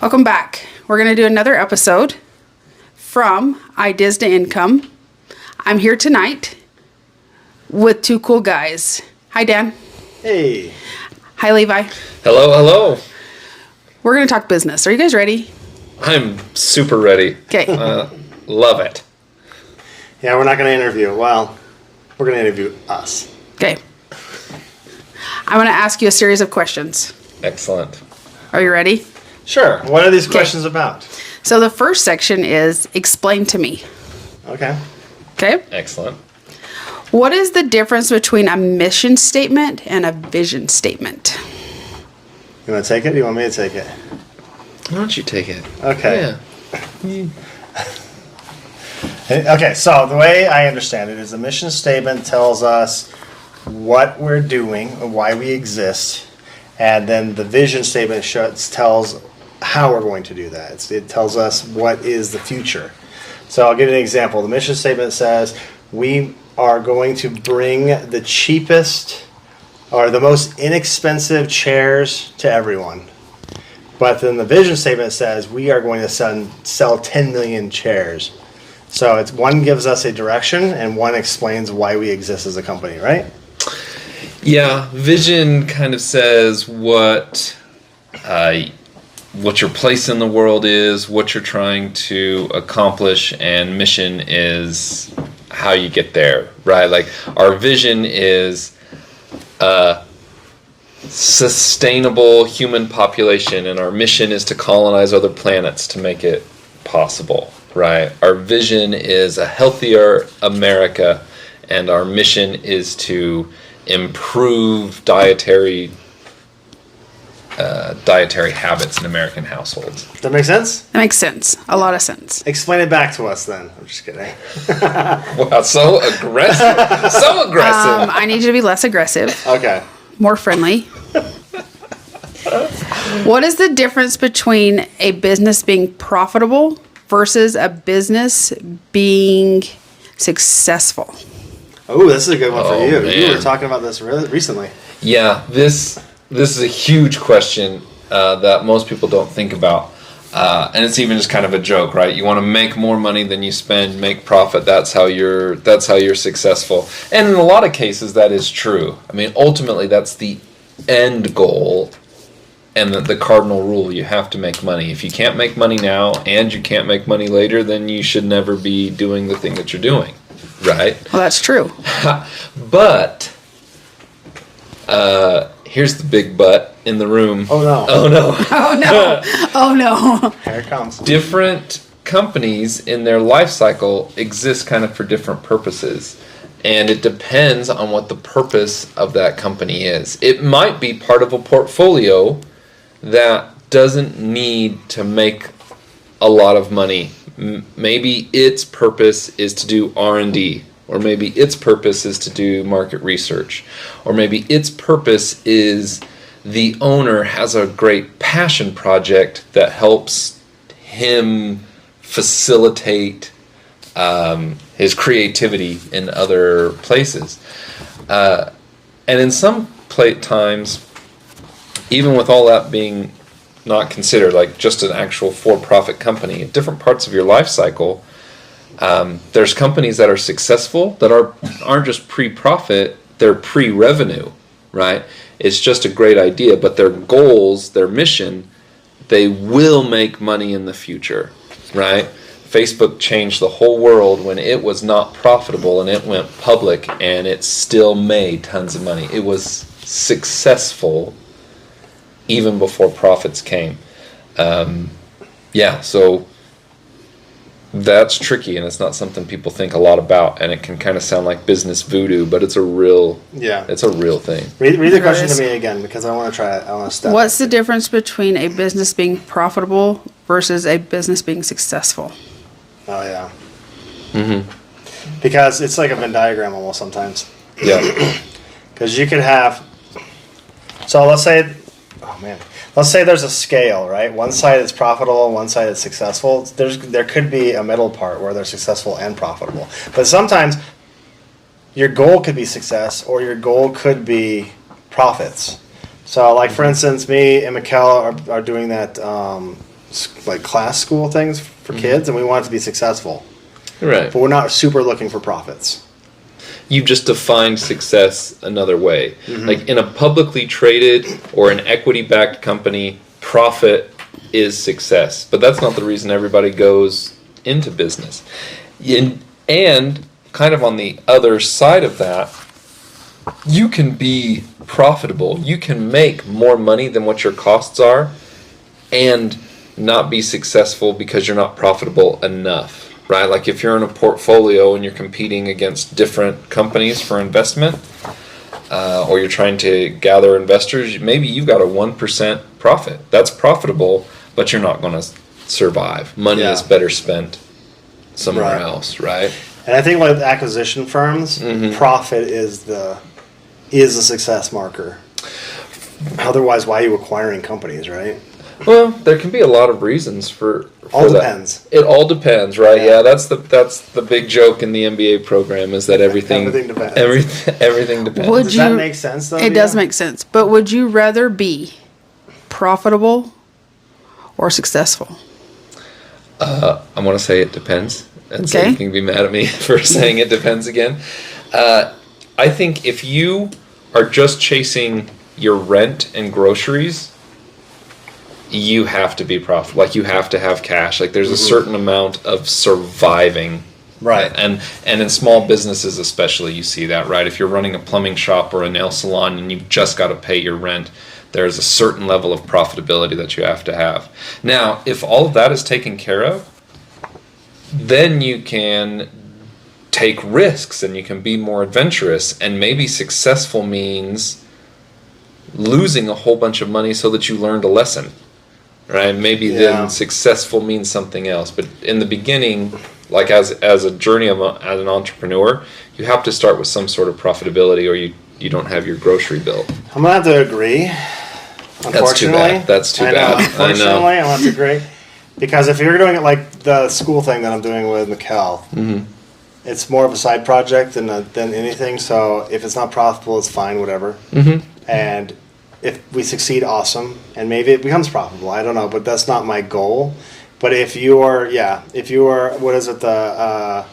Welcome back. We're going to do another episode from Ideas to Income. I'm here tonight with two cool guys. Hi, Dan. Hey. Hi, Levi. Hello. We're going to talk business. Are you guys ready? I'm super ready. Okay. Love it. Yeah, we're not going to interview. Well, we're going to interview us. Okay. I'm going to ask you a series of questions. Excellent. Are you ready? Sure. What are these questions about? So the first section is explain to me. Okay. Okay? Excellent. What is the difference between a mission statement and a vision statement? You want to take it? Or you want me to take it? Why don't you take it? Okay. Yeah. Okay, so the way I understand it is a mission statement tells us what we're doing and why we exist, and then the vision statement tells how we're going to do that. It tells us what is the future. So I'll give you an example. The mission statement says we are going to bring the cheapest or the most inexpensive chairs to everyone. But then the vision statement says we are going to sell 10 million chairs. So it's one gives us a direction and one explains why we exist as a company, right? Yeah, vision kind of says what your place in the world is, what you're trying to accomplish, and mission is how you get there, right? Like our vision is a sustainable human population, and our mission is to colonize other planets to make it possible, right? Our vision is a healthier America, and our mission is to improve dietary habits in American households. Does that make sense? That makes sense. A lot of sense. Explain it back to us then. I'm just kidding. Wow, so aggressive. So aggressive. I need you to be less aggressive, Okay. more friendly. What is the difference between a business being profitable versus a business being successful? Oh, this is a good one for you. Man. You were talking about this recently. Yeah, this is a huge question that most people don't think about. And it's even just kind of a joke, right? You want to make more money than you spend, make profit. That's how you're successful. And in a lot of cases, that is true. I mean, ultimately, that's the end goal and the cardinal rule. You have to make money. If you can't make money now and you can't make money later, then you should never be doing the thing that you're doing, right? Well, that's true. But here's the big but in the room. Oh, no. Oh, no. Oh, no. Oh, no. Here it comes. Different companies in their life cycle exist kind of for different purposes. And it depends on what the purpose of that company is. It might be part of a portfolio that doesn't need to make a lot of money. Maybe its purpose is to do R&D, or maybe its purpose is to do market research, or maybe its purpose is the owner has a great passion project that helps him facilitate his creativity in other places. And in some times, even with all that being not considered, like just an actual for-profit company, at different parts of your life cycle, there's companies that are successful that aren't just pre-profit, they're pre-revenue, right? It's just a great idea, but their goals, their mission, they will make money in the future, right? Facebook changed the whole world when it was not profitable and it went public, and it still made tons of money. It was successful even before profits came. So that's tricky, and it's not something people think a lot about, and it can kind of sound like business voodoo, but it's a real thing. Read the question to me again, because I want to try it. I want to step. What's the difference between a business being profitable versus a business being successful? Oh, yeah. Mm-hmm. Because it's like a Venn diagram almost sometimes. Yeah. Because you could have... So let's say... Oh, man. Let's say there's a scale, right? One side is profitable, one side is successful. There could be a middle part where they're successful and profitable. But sometimes your goal could be success, or your goal could be profits. So, like, for instance, me and Mikkel are doing that like class school things for kids, and we want it to be successful. Right. But we're not super looking for profits. You've just defined success another way. Like in a publicly traded or an equity-backed company, profit is success. But that's not the reason everybody goes into business. And kind of on the other side of that, you can be profitable. You can make more money than what your costs are and not be successful because you're not profitable enough. Right? Like if you're in a portfolio and you're competing against different companies for investment, or you're trying to gather investors, maybe you've got a 1% profit. That's profitable, but you're not going to survive. Money is better spent somewhere else, right? And I think with acquisition firms, profit is the success marker. Otherwise, why are you acquiring companies, right? Well, there can be a lot of reasons for all that. Depends. It all depends, right? Yeah, that's the big joke in the MBA program is that everything depends. Everything depends. Does that make sense though? It does make sense. But would you rather be profitable or successful? I want to say it depends, and so you can be mad at me for saying it depends again. I think if you are just chasing your rent and groceries, you have to be profitable. Like you have to have cash. Like there's a certain amount of surviving. Right. And in small businesses especially, you see that, right? If you're running a plumbing shop or a nail salon and you've just got to pay your rent, there's a certain level of profitability that you have to have. Now, if all of that is taken care of, then you can take risks and you can be more adventurous, and maybe successful means losing a whole bunch of money so that you learned a lesson. Right? Maybe then successful means something else. But in the beginning, like as a journey as an entrepreneur, you have to start with some sort of profitability, or you don't have your grocery bill. I'm gonna have to agree. Unfortunately, That's too bad. Unfortunately, I'm gonna have to agree, because if you're doing it like the school thing that I'm doing with Mikkel, it's more of a side project than anything. So if it's not profitable, it's fine, whatever. And if we succeed, awesome, and maybe it becomes profitable. I don't know, but that's not my goal. But if you are, what is it, the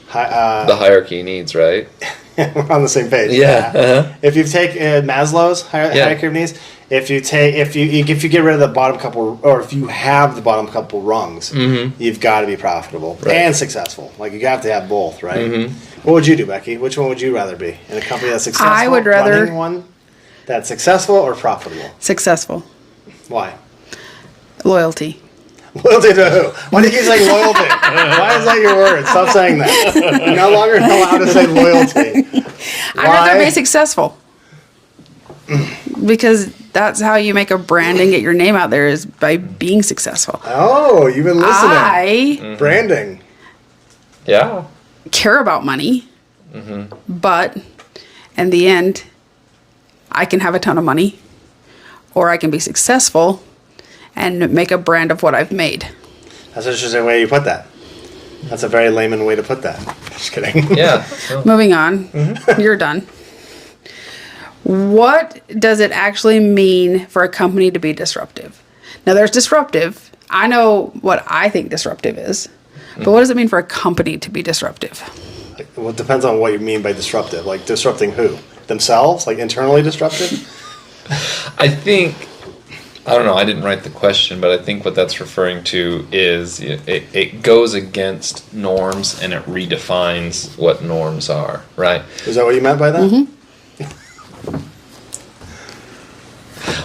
hierarchy needs, right? We're on the same page. Yeah. If you take Maslow's hierarchy of needs, if you get rid of the bottom couple, or if you have the bottom couple rungs, you've got to be profitable and successful. Like you have to have both, right? What would you do, Becki? Which one would you rather be in a company that's successful? I would rather running one that's successful or profitable. Successful. Why? Loyalty. Loyalty to who? Why do you keep saying loyalty? Why is that your word? Stop saying that. You're no longer allowed to say loyalty. I'd rather be successful. Because that's how you make a brand and get your name out there, is by being successful. Oh, you've been listening. I Branding. Yeah. care about money, but in the end, I can have a ton of money, or I can be successful and make a brand of what I've made. That's an interesting way you put that. That's a very layman way to put that. Just kidding. Yeah. Moving on. You're done. What does it actually mean for a company to be disruptive? Now, there's disruptive. I know what I think disruptive is. But what does it mean for a company to be disruptive? Well, it depends on what you mean by disruptive. Like disrupting who? Themselves? Like internally disruptive? I think, I don't know, I didn't write the question, but I think what that's referring to is it goes against norms and it redefines what norms are, right? Is that what you meant by that?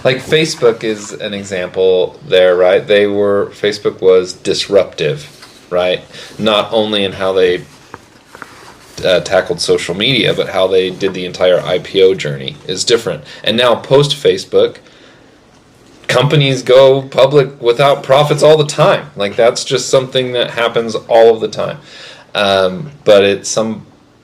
Like Facebook is an example there, right? Facebook was disruptive, right? Not only in how they tackled social media, but how they did the entire IPO journey is different. And now post Facebook, companies go public without profits all the time. Like that's just something that happens all of the time. But it's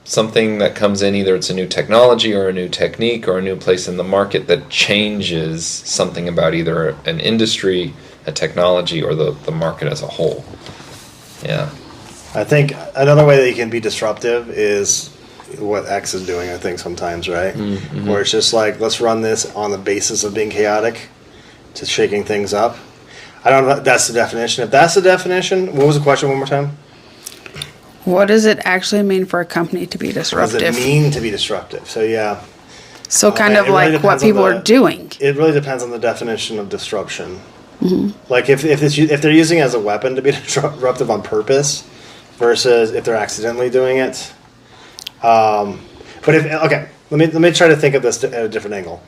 something that comes in, either it's a new technology or a new technique or a new place in the market that changes something about either an industry, a technology, or the market as a whole. Yeah. I think another way that you can be disruptive is what X is doing, I think, sometimes, right? Where it's just like, let's run this on the basis of being chaotic, just shaking things up. I don't know if that's the definition. If that's the definition, what was the question one more time? What does it actually mean for a company to be What does disruptive? it mean to be disruptive? So yeah, So kind it of really like what depends on people the- are doing. it really depends on the definition of disruption. Like if they're using it as a weapon to be disruptive on purpose, versus if they're accidentally doing it. But let me try to think of this at a different angle.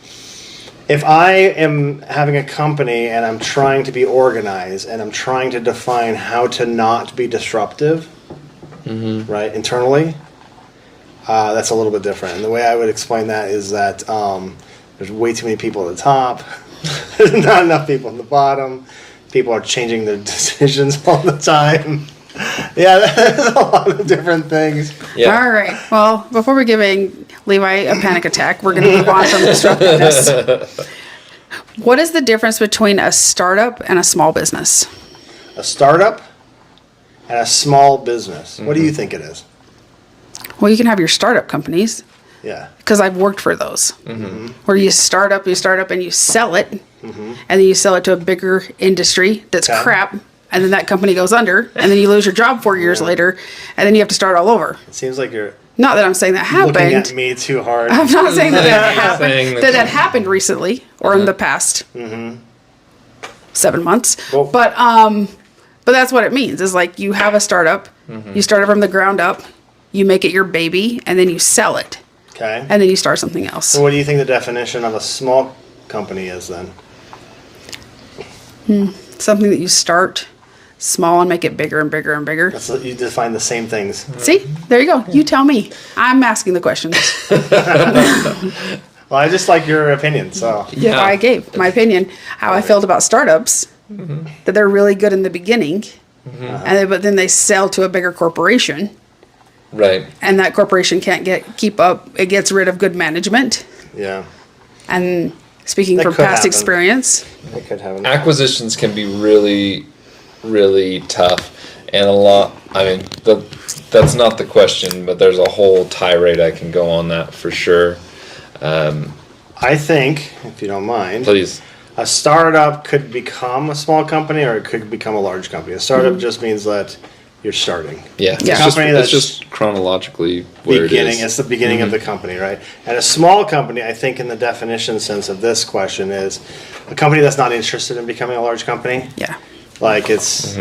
If I am having a company and I'm trying to be organized and I'm trying to define how to not be disruptive, right, internally, that's a little bit different. And the way I would explain that is that there's way too many people at the top. There's not enough people at the bottom. People are changing their decisions all the time. Yeah, there's a lot of different things. Yeah. All right. Well, before we're giving Levi a panic attack, we're going to move on from disruptiveness. What is the difference between a startup and a small business? A startup and a small business. What do you think it is? Well, you can have your startup companies, Yeah. because I've worked for those, where you start up and you sell it, and then you sell it to a bigger industry that's Okay. crap, and then that company goes under, and then you lose your job 4 years later, and then you have to start all over. It seems like you're Not that I'm saying that looking at happened. me too hard. I'm not saying that that Saying happened. that- That happened recently or in the past 7 months. Well- But that's what it means. Is like you have a startup, you start it from the ground up, you make it your baby, and then you sell it, Okay. and then you start something else. So what do you think the definition of a small company is then? Something that you start small and make it bigger and bigger and bigger. That's you define the same things. See, there you go. You tell me. I'm asking the questions. Well, I just like your opinion. So Yeah. I gave my opinion how I felt about startups. That they're really good in the beginning, but then they sell to a bigger corporation, Right. and that corporation can't keep up. It gets rid of good management. yeah, And speaking That from could past happen. experience, it could have. Acquisitions can be really, really tough, and a lot. I mean, that's not the question, but there's a whole tirade I can go on that for sure. I think, if you don't mind, Please. a startup could become a small company or it could become a large company. A startup just means that you're starting. Yeah. Yeah. It's just, Company it's that's just chronologically where Beginning, it is. it's the beginning of the company, right? And a small company, I think, in the definition sense of this question, is a company that's not interested in becoming a large company. yeah. Like it's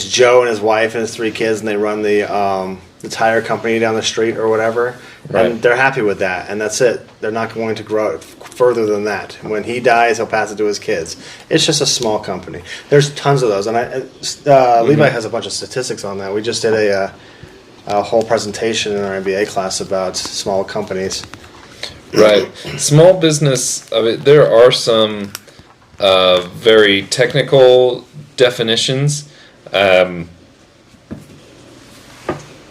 Joe and his wife and his 3 kids, and they run the tire company down the street or whatever, Right. and they're happy with that, and that's it. They're not going to grow it further than that. When he dies, he'll pass it to his kids. It's just a small company. There's tons of those, and Levi has a bunch of statistics on that. We just did a whole presentation in our MBA class about small companies. Right. Small business, I mean, there are some very technical definitions,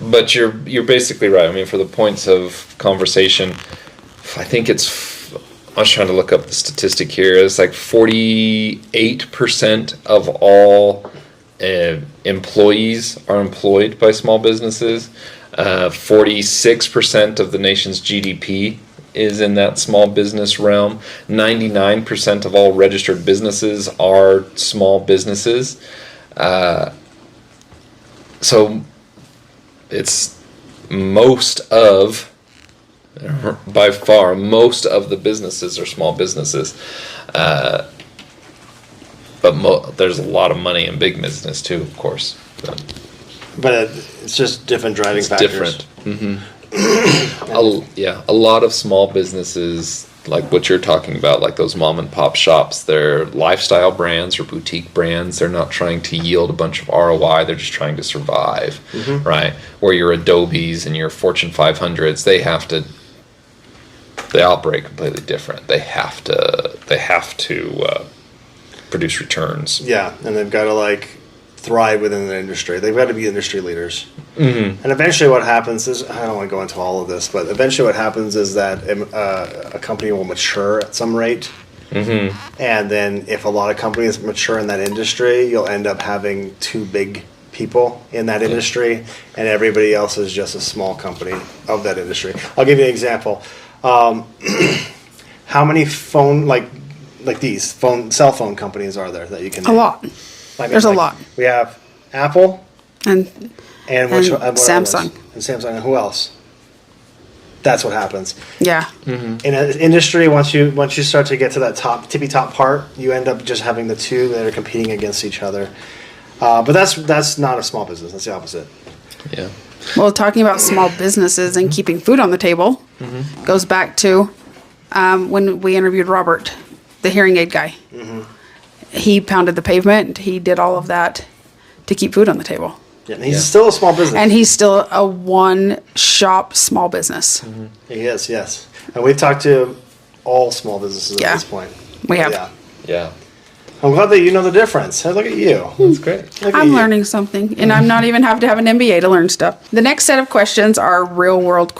but you're basically right. I mean, for the points of conversation, I think I was trying to look up the statistic here. It's like 48% of all employees are employed by small businesses. 46% of the nation's GDP is in that small business realm. 99% of all registered businesses are small businesses. So it's by far, most of the businesses are small businesses. But there's a lot of money in big business too, of course. But it's just different driving factors. Different. A lot of small businesses, like what you're talking about, like those mom and pop shops, they're lifestyle brands or boutique brands. They're not trying to yield a bunch of ROI. They're just trying to survive, right? Where your Adobes and your Fortune 500s, they operate completely different. They have to produce returns. Yeah, and they've got to thrive within the industry. They've got to be industry leaders. And eventually what happens is, I don't want to go into all of this, but eventually what happens is that a company will mature at some rate. And then if a lot of companies mature in that industry, you'll end up having too big people in that industry, and everybody else is just a small company of that industry. I'll give you an example. How many phone, like these cell phone companies are there that you can A lot. There's a lot. We have Apple And what Samsung. and Samsung, and who else? That's what happens. Yeah. In an industry, once you start to get to that tippy top part, you end up just having the two that are competing against each other. But that's not a small business. That's the opposite. Yeah. Well, talking about small businesses and keeping food on the table goes back to when we interviewed Robert, the hearing aid guy. He pounded the pavement. He did all of that to keep food on the table. Yeah, and he's still a small business. And he's still a one-shop small business. He is, yes. And we've talked to all small businesses at this point. We have. Yeah. Yeah. I'm glad that you know the difference. Hey, look at you. That's great. Look at I'm you. learning something, and I'm not even have to have an MBA to learn stuff. The next set of questions are real world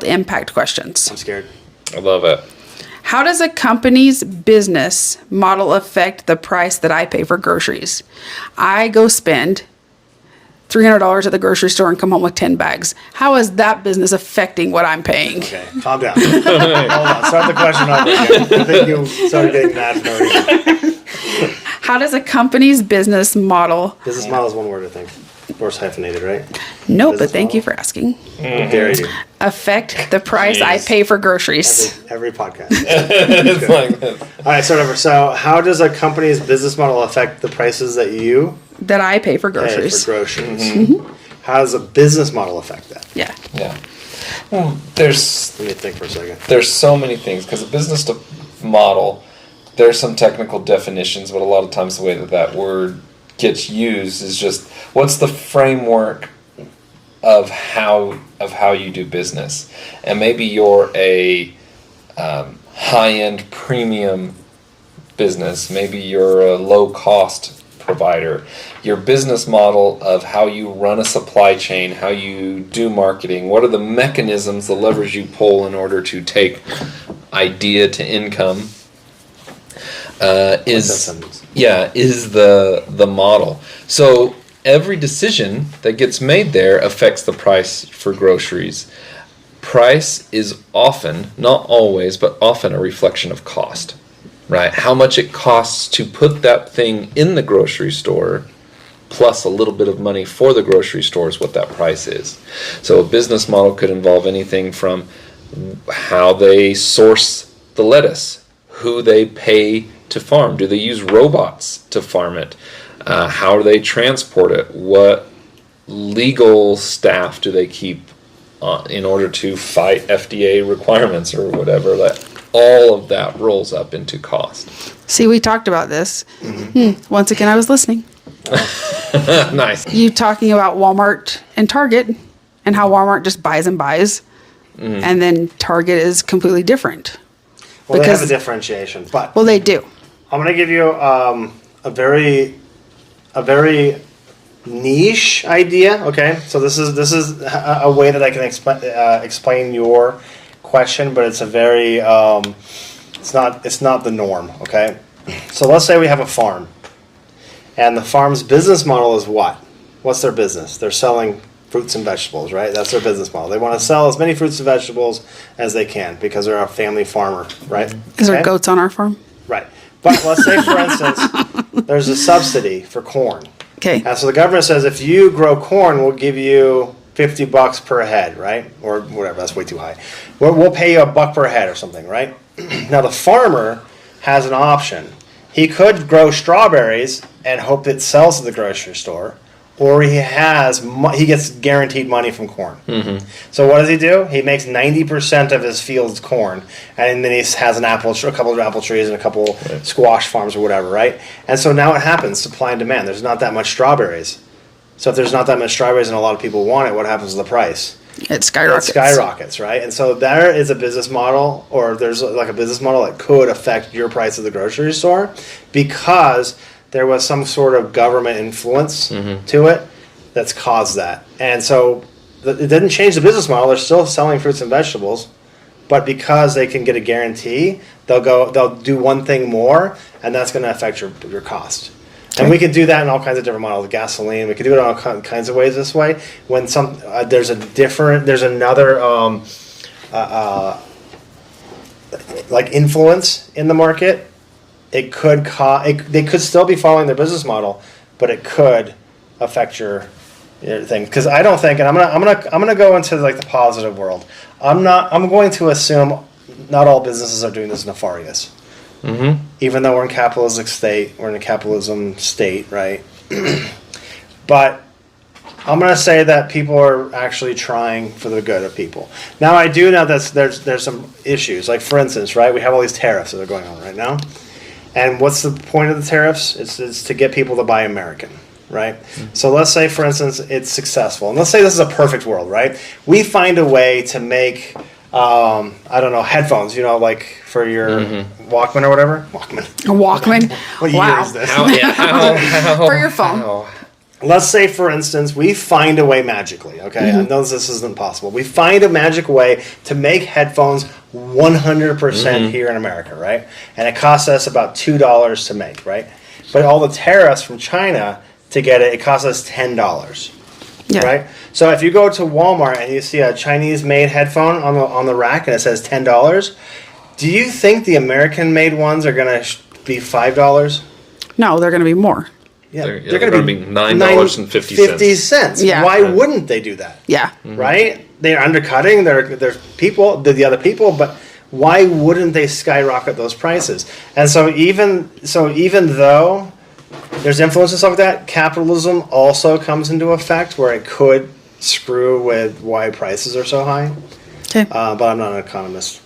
impact questions. I'm scared. I love it. How does a company's business model affect the price that I pay for groceries? I go spend $300 at the grocery store and come home with 10 bags. How is that business affecting what I'm paying? Okay, calm down. Hold on, start the question over again. I think you started getting mad for no reason. How does a company's business model... Business model is one word, I think. Or it's hyphenated, right? No, but Business thank you model? for asking. How dare you? Affect the price I Jeez. pay for groceries. Every podcast. It's like this. All right, start over. So, how does a company's business model affect the prices that you That I pay for pay groceries. for groceries? How does a business model affect that? Yeah. Yeah. Well, there's Let me think for a second. so many things because a business model, there's some technical definitions, but a lot of times the way that word gets used is just what's the framework of how you do business, and maybe you're a high-end premium business, maybe you're a low-cost provider. Your business model of how you run a supply chain, how you do marketing, what are the mechanisms, the levers you pull in order to take idea to income is the model. So every decision that gets made there affects the price for groceries. Price is often, not always, but often a reflection of cost. Right? How much it costs to put that thing in the grocery store, plus a little bit of money for the grocery store is what that price is. So a business model could involve anything from how they source the lettuce, who they pay to farm. Do they use robots to farm it? How do they transport it? What legal staff do they keep in order to fight FDA requirements or whatever? All of that rolls up into cost. See, we talked about this. Once again, I was listening. Nice. You talking about Walmart and Target and how Walmart just buys and buys. And then Target is completely different. Well, they have a differentiation, but Well, they do. I'm going to give you a very niche idea. Okay, so this is a way that I can explain your question, but it's a very it's not the norm. Okay, so let's say we have a farm, and the farm's business model is what? What's their business? They're selling fruits and vegetables, right? That's their business model. They want to sell as many fruits and vegetables as they can because they're a family farmer, right? Is there goats on our farm? Right. But let's say, for instance, there's a subsidy for corn. Okay. And so the government says if you grow corn, we'll give you $50 per head, right? Or whatever, that's way too high. We'll pay you $1 per head or something, right? Now the farmer has an option. He could grow strawberries and hope it sells to the grocery store, or he gets guaranteed money from corn. So what does he do? He makes 90% of his field's corn, and then he has a couple of apple trees and a couple squash farms or whatever, right? And so now it happens, supply and demand. There's not that much strawberries. So if there's not that much strawberries and a lot of people want it, what happens to the price? It skyrockets. It skyrockets, right? And so there is a business model, or there's like a business model that could affect your price at the grocery store because there was some sort of government influence to it that's caused that. And so it didn't change the business model. They're still selling fruits and vegetables, but because they can get a guarantee, they'll do one thing more, and that's going to affect your cost. And we can do that in all kinds of different models. Gasoline, we can do it in all kinds of ways this way. When there's another like influence in the market, it could they could still be following their business model, but it could affect your thing. Because I don't think, and I'm gonna go into like the positive world. I'm going to assume not all businesses are doing this nefarious. Mm-hmm. Even though we're in we're in a capitalism state, right? But I'm going to say that people are actually trying for the good of people. Now, I do know that there's some issues. Like, for instance, right, we have all these tariffs that are going on right now. And what's the point of the tariffs? It's to get people to buy American, right? Mm-hmm. So let's say, for instance, it's successful. And let's say this is a perfect world, right? We find a way to make, I don't know, headphones, like for your Walkman or whatever. Walkman. A Walkman? What wow. year is this? How, for your phone. How? Let's say, for instance, we find a way magically, okay? Mm-hmm. I know this isn't possible. We find a magic way to make headphones 100% here in America, right? And it costs us about $2 to make, right? But all the tariffs from China to get it costs us $10, right? So if you go to Walmart and you see a Chinese-made headphone on the rack and it says $10, do you think the American-made ones are going to be $5? No, they're going to be more. Yeah, they're going to be $9.50. Yeah. Why wouldn't they do that? Yeah. Mm-hmm. Right? They're undercutting their people, the other people, but why wouldn't they skyrocket those prices? And so even though there's influence and stuff like that, capitalism also comes into effect where it could screw with why prices are so high. Okay. But I'm not an economist.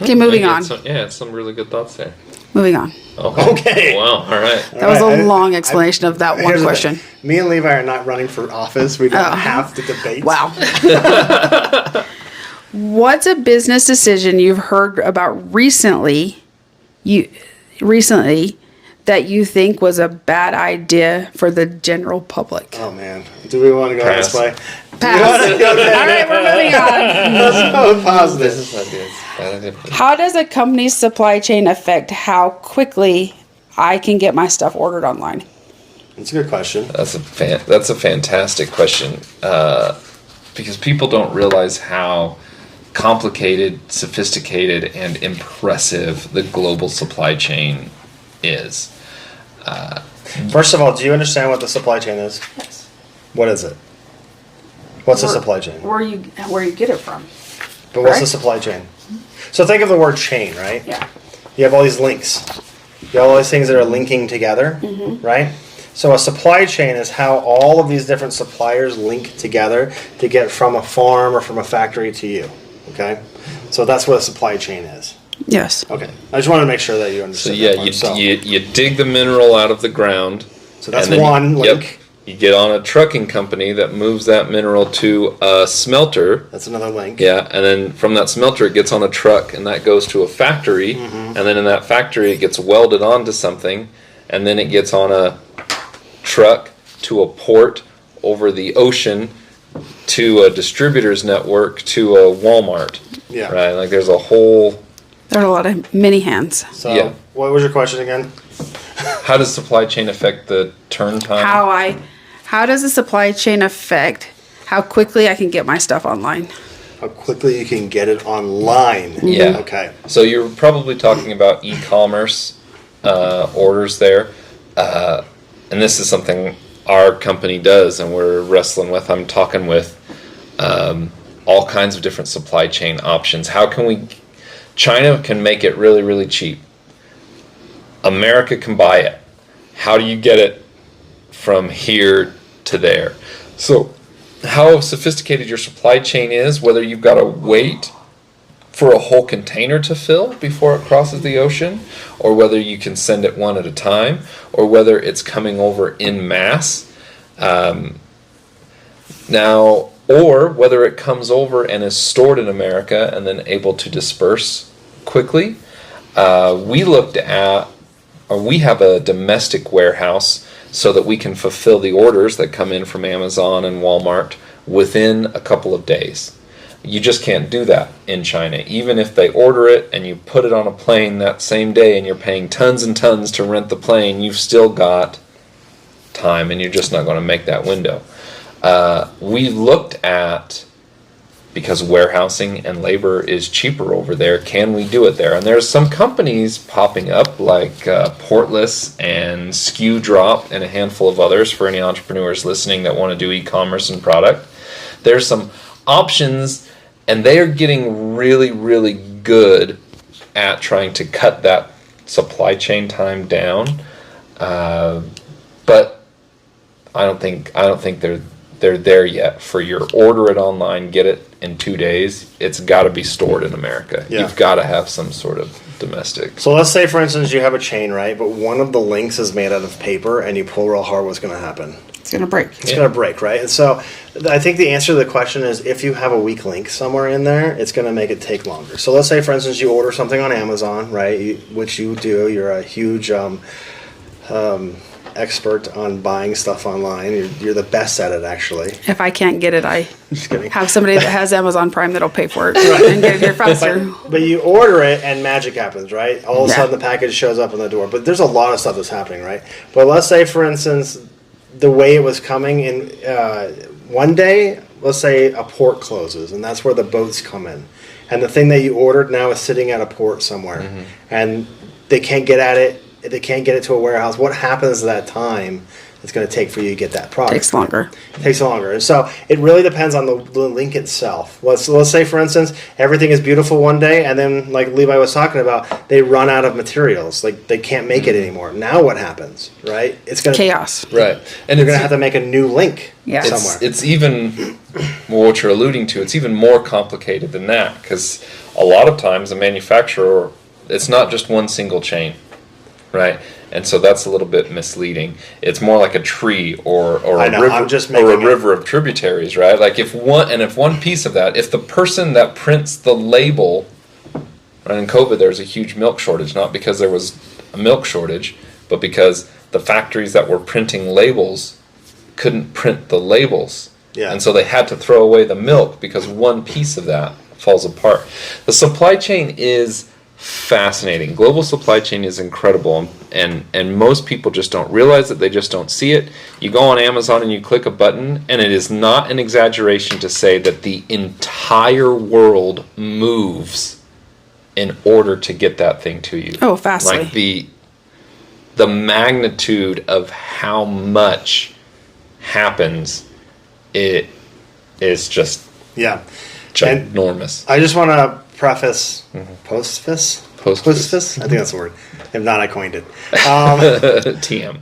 Okay, moving on. Some really good thoughts there. Moving on. Okay. Wow. All right. That was a long explanation of that one question. Me and Levi are not running for office. We don't have to debate. Wow. What's a business decision you've heard about recently that you think was a bad idea for the general public? Oh man, do we want to go this way? Pass. All right, we're moving on. Let's go positive. Business ideas. Bad idea. How does a company's supply chain affect how quickly I can get my stuff ordered online? That's a good question. That's a fantastic question because people don't realize how complicated, sophisticated, and impressive the global supply chain is. First of all, do you understand what the supply chain is? Yes. What is it? What's the supply chain? Where you get it from? But what's the supply chain? So think of the word chain, right? Yeah. You have all these links. You have all these things that are linking together, right? So a supply chain is how all of these different suppliers link together to get from a farm or from a factory to you. Okay? So that's what a supply chain is. Yes. Okay. I just wanted to make sure that you understood. You dig the mineral out of the ground. So that's one link. Yep, you get on a trucking company that moves that mineral to a smelter. That's another link. Yeah, and then from that smelter it gets on a truck and that goes to a factory. And then in that factory it gets welded onto something. And then it gets on a truck to a port over the ocean to a distributor's network to a Walmart. Yeah. Right? Like there's a whole... There are a lot of mini hands. So what was your question again? How does supply chain affect the turn time? How does the supply chain affect how quickly I can get my stuff online? How quickly you can get it online. Yeah. Okay. So you're probably talking about e-commerce orders there. And this is something our company does and we're wrestling with. I'm talking with all kinds of different supply chain options. China can make it really, really cheap. America can buy it. How do you get it from here to there? So how sophisticated your supply chain is, whether you've got to wait for a whole container to fill before it crosses the ocean, or whether you can send it one at a time, or whether it's coming over in mass. Or whether it comes over and is stored in America and then able to disperse quickly. We have a domestic warehouse so that we can fulfill the orders that come in from Amazon and Walmart within a couple of days. You just can't do that in China. Even if they order it and you put it on a plane that same day and you're paying tons and tons to rent the plane, you've still got time and you're just not going to make that window. We looked at because warehousing and labor is cheaper over there. Can we do it there? And there's some companies popping up like Portless and SKU Drop and a handful of others for any entrepreneurs listening that want to do e-commerce and product. There's some options, and they are getting really, really good at trying to cut that supply chain time down. But I don't think they're there yet. For your order it online, get it in 2 days, it's got to be stored in America. Yeah. You've got to have some sort of domestic. So let's say, for instance, you have a chain, right? But one of the links is made out of paper, and you pull real hard, what's going to happen? It's going to break. It's going to break, right? And so I think the answer to the question is if you have a weak link somewhere in there, it's going to make it take longer. So let's say, for instance, you order something on Amazon, right? Which you do. You're a huge expert on buying stuff online. You're the best at it, actually. If I can't get it, I Just kidding. have somebody that has Amazon Prime that'll pay for it and get it here faster. But you order it and magic happens, right? All of a Yeah. sudden the package shows up on the door. But there's a lot of stuff that's happening, right? But let's say, for instance, the way it was coming in one day, let's say a port closes, and that's where the boats come in. And the thing that you ordered now is sitting at a port somewhere. And they can't get at it. They can't get it to a warehouse. What happens at that time it's going to take for you to get that product? Takes longer. It takes longer. And so it really depends on the link itself. Let's say, for instance, everything is beautiful one day, and then, like Levi was talking about, they run out of materials. Like, they can't make it anymore. Now what happens, right? It's going to Chaos. Right. And you're going to have to make a new link somewhere. It's even, well, what you're alluding to, it's even more complicated than that, because a lot of times a manufacturer, it's not just one single chain. Right, and so that's a little bit misleading. It's more like a tree or a river of tributaries, right? Like if one piece of that, if the person that prints the label, right, in COVID there was a huge milk shortage, not because there was a milk shortage, but because the factories that were printing labels couldn't print the labels, and so they had to throw away the milk because one piece of that falls apart. The supply chain is fascinating. Global supply chain is incredible, and most people just don't realize it. They just don't see it. You go on Amazon and you click a button, and it is not an exaggeration to say that the entire world moves in order to get that thing to you. Oh, fastly. Like the magnitude of how much happens, it is just ginormous. I just want to preface postface. I think that's the word. If not, I coined it. TM.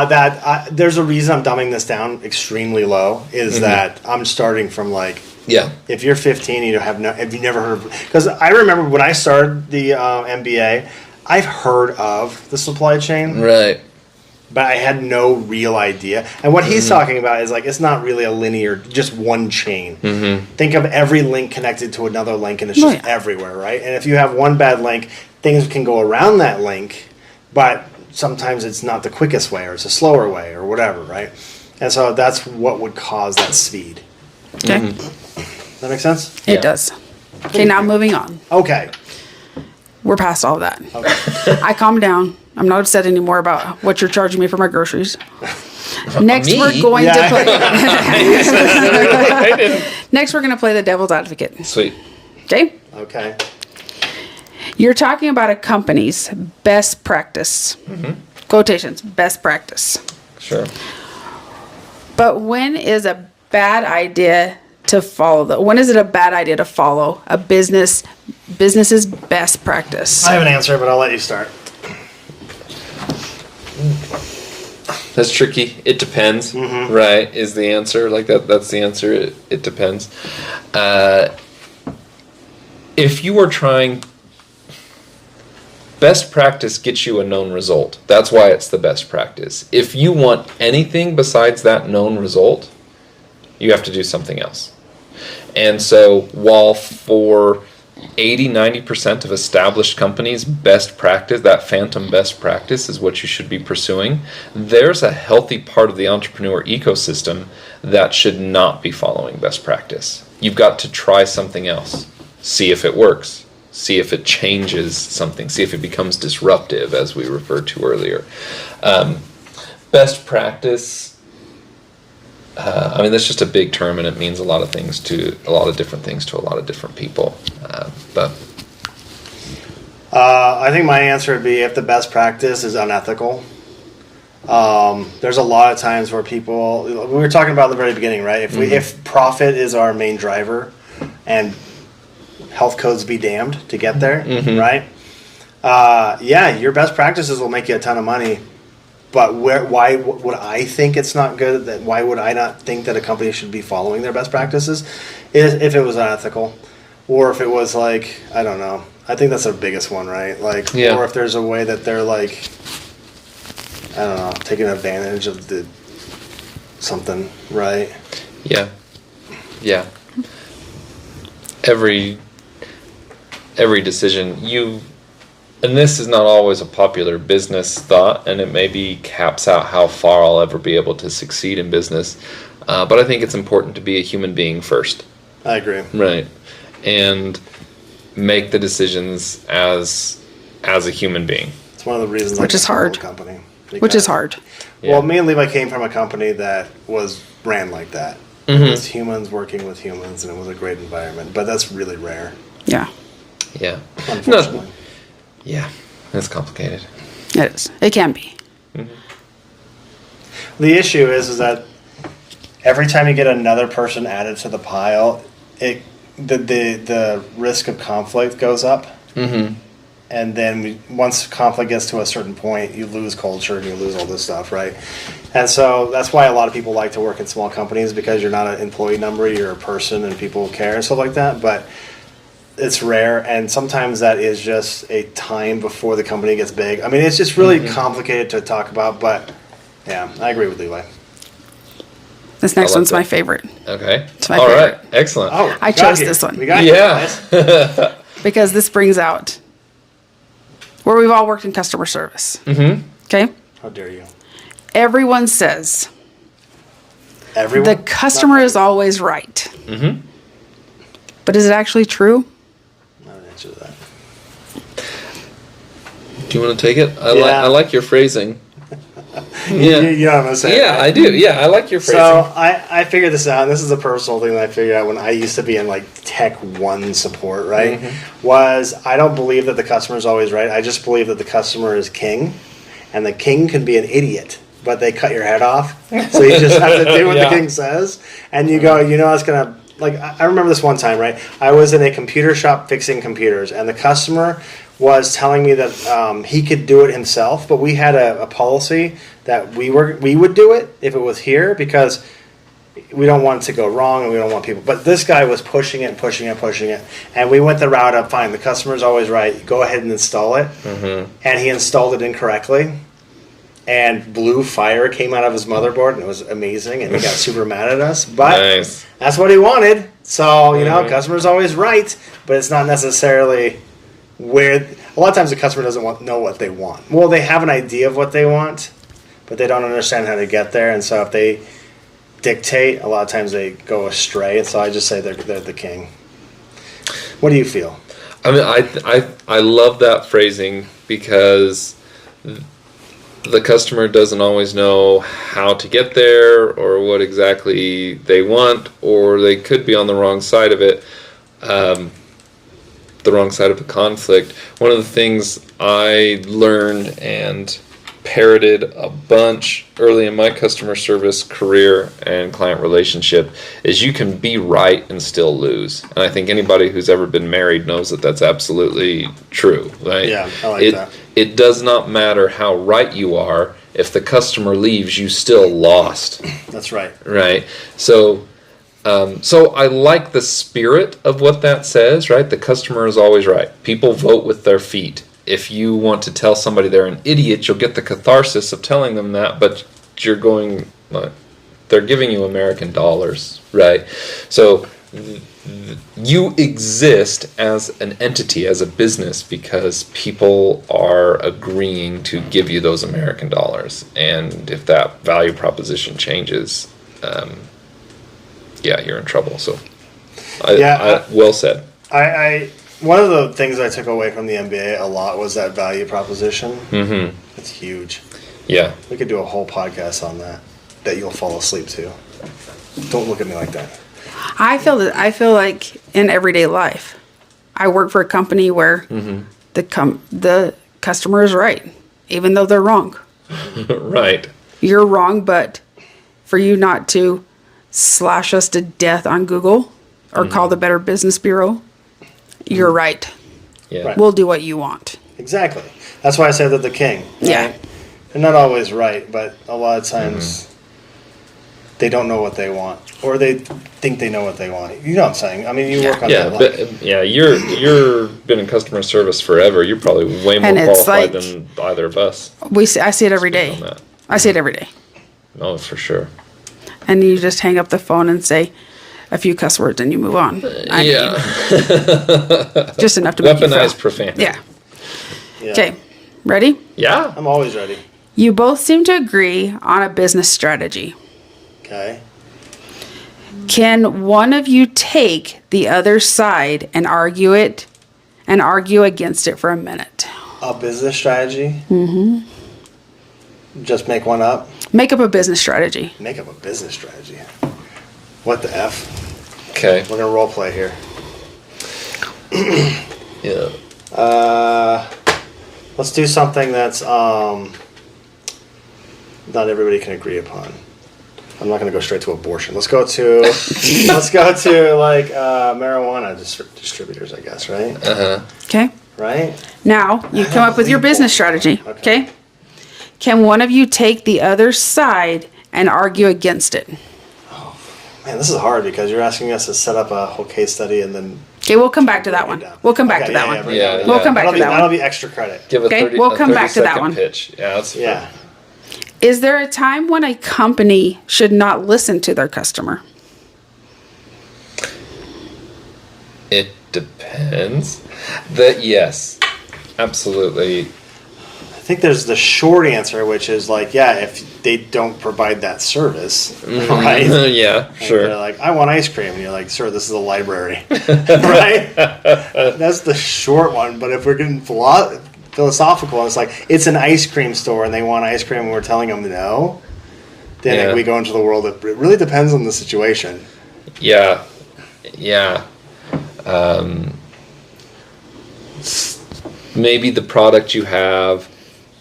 That there's a reason I'm dumbing this down extremely low. Is that I'm starting from like if you're 15, have you never heard of? Because I remember when I started the MBA, I've heard of the supply chain, right? But I had no real idea. And what he's talking about is like, it's not really a linear, just one chain. Think of every link connected to another link, and it's just everywhere, right? And if you have one bad link, things can go around that link, but sometimes it's not the quickest way, or it's a slower way, or whatever, right? And so that's what would cause that speed. Okay. Does that make sense? It does. Okay, now moving on. Okay. We're past all that. Okay. I calmed down. I'm not upset anymore about what you're charging me for my groceries. Next, we're going to play. Next, we're going to play the devil's advocate. Sweet. Okay? Okay. You're talking about a company's best practice. Quotations, best practice. Sure. But when is a bad idea to follow? When is it a bad idea to follow a business's best practice? I have an answer, but I'll let you start. That's tricky. It depends, right? Is the answer like that? That's the answer. It depends. If you are trying, best practice gets you a known result. That's why it's the best practice. If you want anything besides that known result, you have to do something else. And so while for 80-90% of established companies, best practice, that phantom best practice is what you should be pursuing, there's a healthy part of the entrepreneur ecosystem that should not be following best practice. You've got to try something else. See if it works. See if it changes something. See if it becomes disruptive, as we referred to earlier. Best practice, I mean, that's just a big term, and it means a lot of things to a lot of different things to a lot of different people. But I think my answer would be if the best practice is unethical. There's a lot of times where people, we were talking about at the very beginning, right? If profit is our main driver, and health codes be damned to get there, right? Your best practices will make you a ton of money. But why would I think it's not good? Why would I not think that a company should be following their best practices? Is if it was unethical, or if it was like, I don't know. I think that's the biggest one, right? Like, or if there's a way that they're like, I don't know, taking advantage of something, right? yeah. Every decision and this is not always a popular business thought, and it maybe caps out how far I'll ever be able to succeed in business. But I think it's important to be a human being first. I agree. Right. And make the decisions as a human being. It's one of the reasons. Which is hard. Company. Which is hard. Well, me and Levi came from a company that was ran like that. It was humans working with humans, and it was a great environment. But that's really rare. Yeah. Yeah. Unfortunately. Yeah. It's complicated. It is. It can be. The issue is that every time you get another person added to the pile, the risk of conflict goes up. And then once conflict gets to a certain point, you lose culture and you lose all this stuff, right? And so that's why a lot of people like to work in small companies, because you're not an employee number, you're a person and people care and stuff like that. But it's rare, and sometimes that is just a time before the company gets big. I mean, it's just really complicated to talk about, but yeah, I agree with Levi. This next like one's that. my favorite. Okay. It's my All favorite. right. Excellent. Oh, I chose this one. We got Yeah. you guys. Because this brings out where we've all worked in customer service. Okay? How dare you? Everyone says Everyone? the customer is always right. But is it actually true? Not an answer to that. Do you want to take it? I Yeah. like your phrasing. You know what I'm going to say. Yeah, right? I do. Yeah, I like your phrasing. So I figured this out, and this is a personal thing that I figured out when I used to be in like Tech 1 support, right? Was I don't believe that the customer is always right. I just believe that the customer is king, and the king can be an idiot, but they cut your head off. So you just have to do what the king says, and you go, it's going to, like, I remember this one time, right? I was in a computer shop fixing computers, and the customer was telling me that he could do it himself, but we had a policy that we would do it if it was here, because we don't want it to go wrong and we don't want people. But this guy was pushing it, and we went the route of, fine, the customer's always right, go ahead and install it. And he installed it incorrectly, and blue fire came out of his motherboard, and it was amazing, and he got super mad at us. But Nice. that's what he wanted. So, customer's always right, but it's not necessarily where. A lot of times the customer doesn't know what they want. Well, they have an idea of what they want, but they don't understand how to get there. And so if they dictate, a lot of times they go astray. And so I just say they're the king. What do you feel? I mean, I love that phrasing, because the customer doesn't always know how to get there or what exactly they want, or they could be on the wrong side of it, the wrong side of a conflict. One of the things I learned and parroted a bunch early in my customer service career and client relationship is you can be right and still lose. And I think anybody who's ever been married knows that that's absolutely true, right? Yeah, I like that. It does not matter how right you are. If the customer leaves, you still lost. That's right. Right? So I like the spirit of what that says, right? The customer is always right. People vote with their feet. If you want to tell somebody they're an idiot, you'll get the catharsis of telling them that, but they're giving you American dollars, right? So you exist as an entity, as a business, because people are agreeing to give you those American dollars. And if that value proposition changes, you're in trouble. So, well said. One of the things I took away from the MBA a lot was that value proposition. Mm-hmm. It's huge. Yeah. We could do a whole podcast on that. that you'll fall asleep to. Don't look at me like that. I feel like in everyday life, I work for a company where the customer is right, even though they're wrong. Right. You're wrong, but for you not to slash us to death on Google or call the Better Business Bureau, you're right. Yeah. Right. We'll do what you want. Exactly. That's why I say that the king. Right? Yeah. They're not always right, but a lot of times they don't know what they want, or they think they know what they want. You know what I'm saying? I mean, you work on Yeah, that. but you're been in customer service forever. You're probably way more And it's qualified like- than either of us. I see it every day. on that. I see it every day. Oh, for sure. And you just hang up the phone and say a few cuss words and you move on. I mean, just enough to make you Weaponized feel. profanity. Yeah. Yeah. Okay. Ready? Yeah. I'm always ready. You both seem to agree on a business strategy. Okay. Can one of you take the other side and argue against it for a minute? A business strategy? Mm-hmm. Just make one up? Make up a business strategy. Make up a business strategy. What the F? Okay. We're going to role play here. Yeah. Let's do something that's not everybody can agree upon. I'm not going to go straight to abortion. Let's go to like marijuana distributors, I guess, right? Okay? Right? Now, you come up with your business strategy. Okay? Can one of you take the other side and argue against it? Man, this is hard because you're asking us to set up a whole case study and then. Okay, we'll come back to that one. We'll come back to that one. Right Yeah, now. We'll come back to that That'll one. be extra credit. Give a Okay, 30, we'll a come back to that 30-second one. pitch. Yeah, that's Yeah. Is there a time when a company should not listen to their customer? It depends. Yes, absolutely. I think there's the short answer, which is like, yeah, if they don't provide that service, right? Yeah, Like, sure. they're like, I want ice cream. And you're like, sir, this is a library. Right? That's the short one. But if we're getting philosophical, it's like, it's an ice cream store and they want ice cream and we're telling them no, then Yeah. we go into the world that it really depends on the situation. Yeah. Maybe the product you have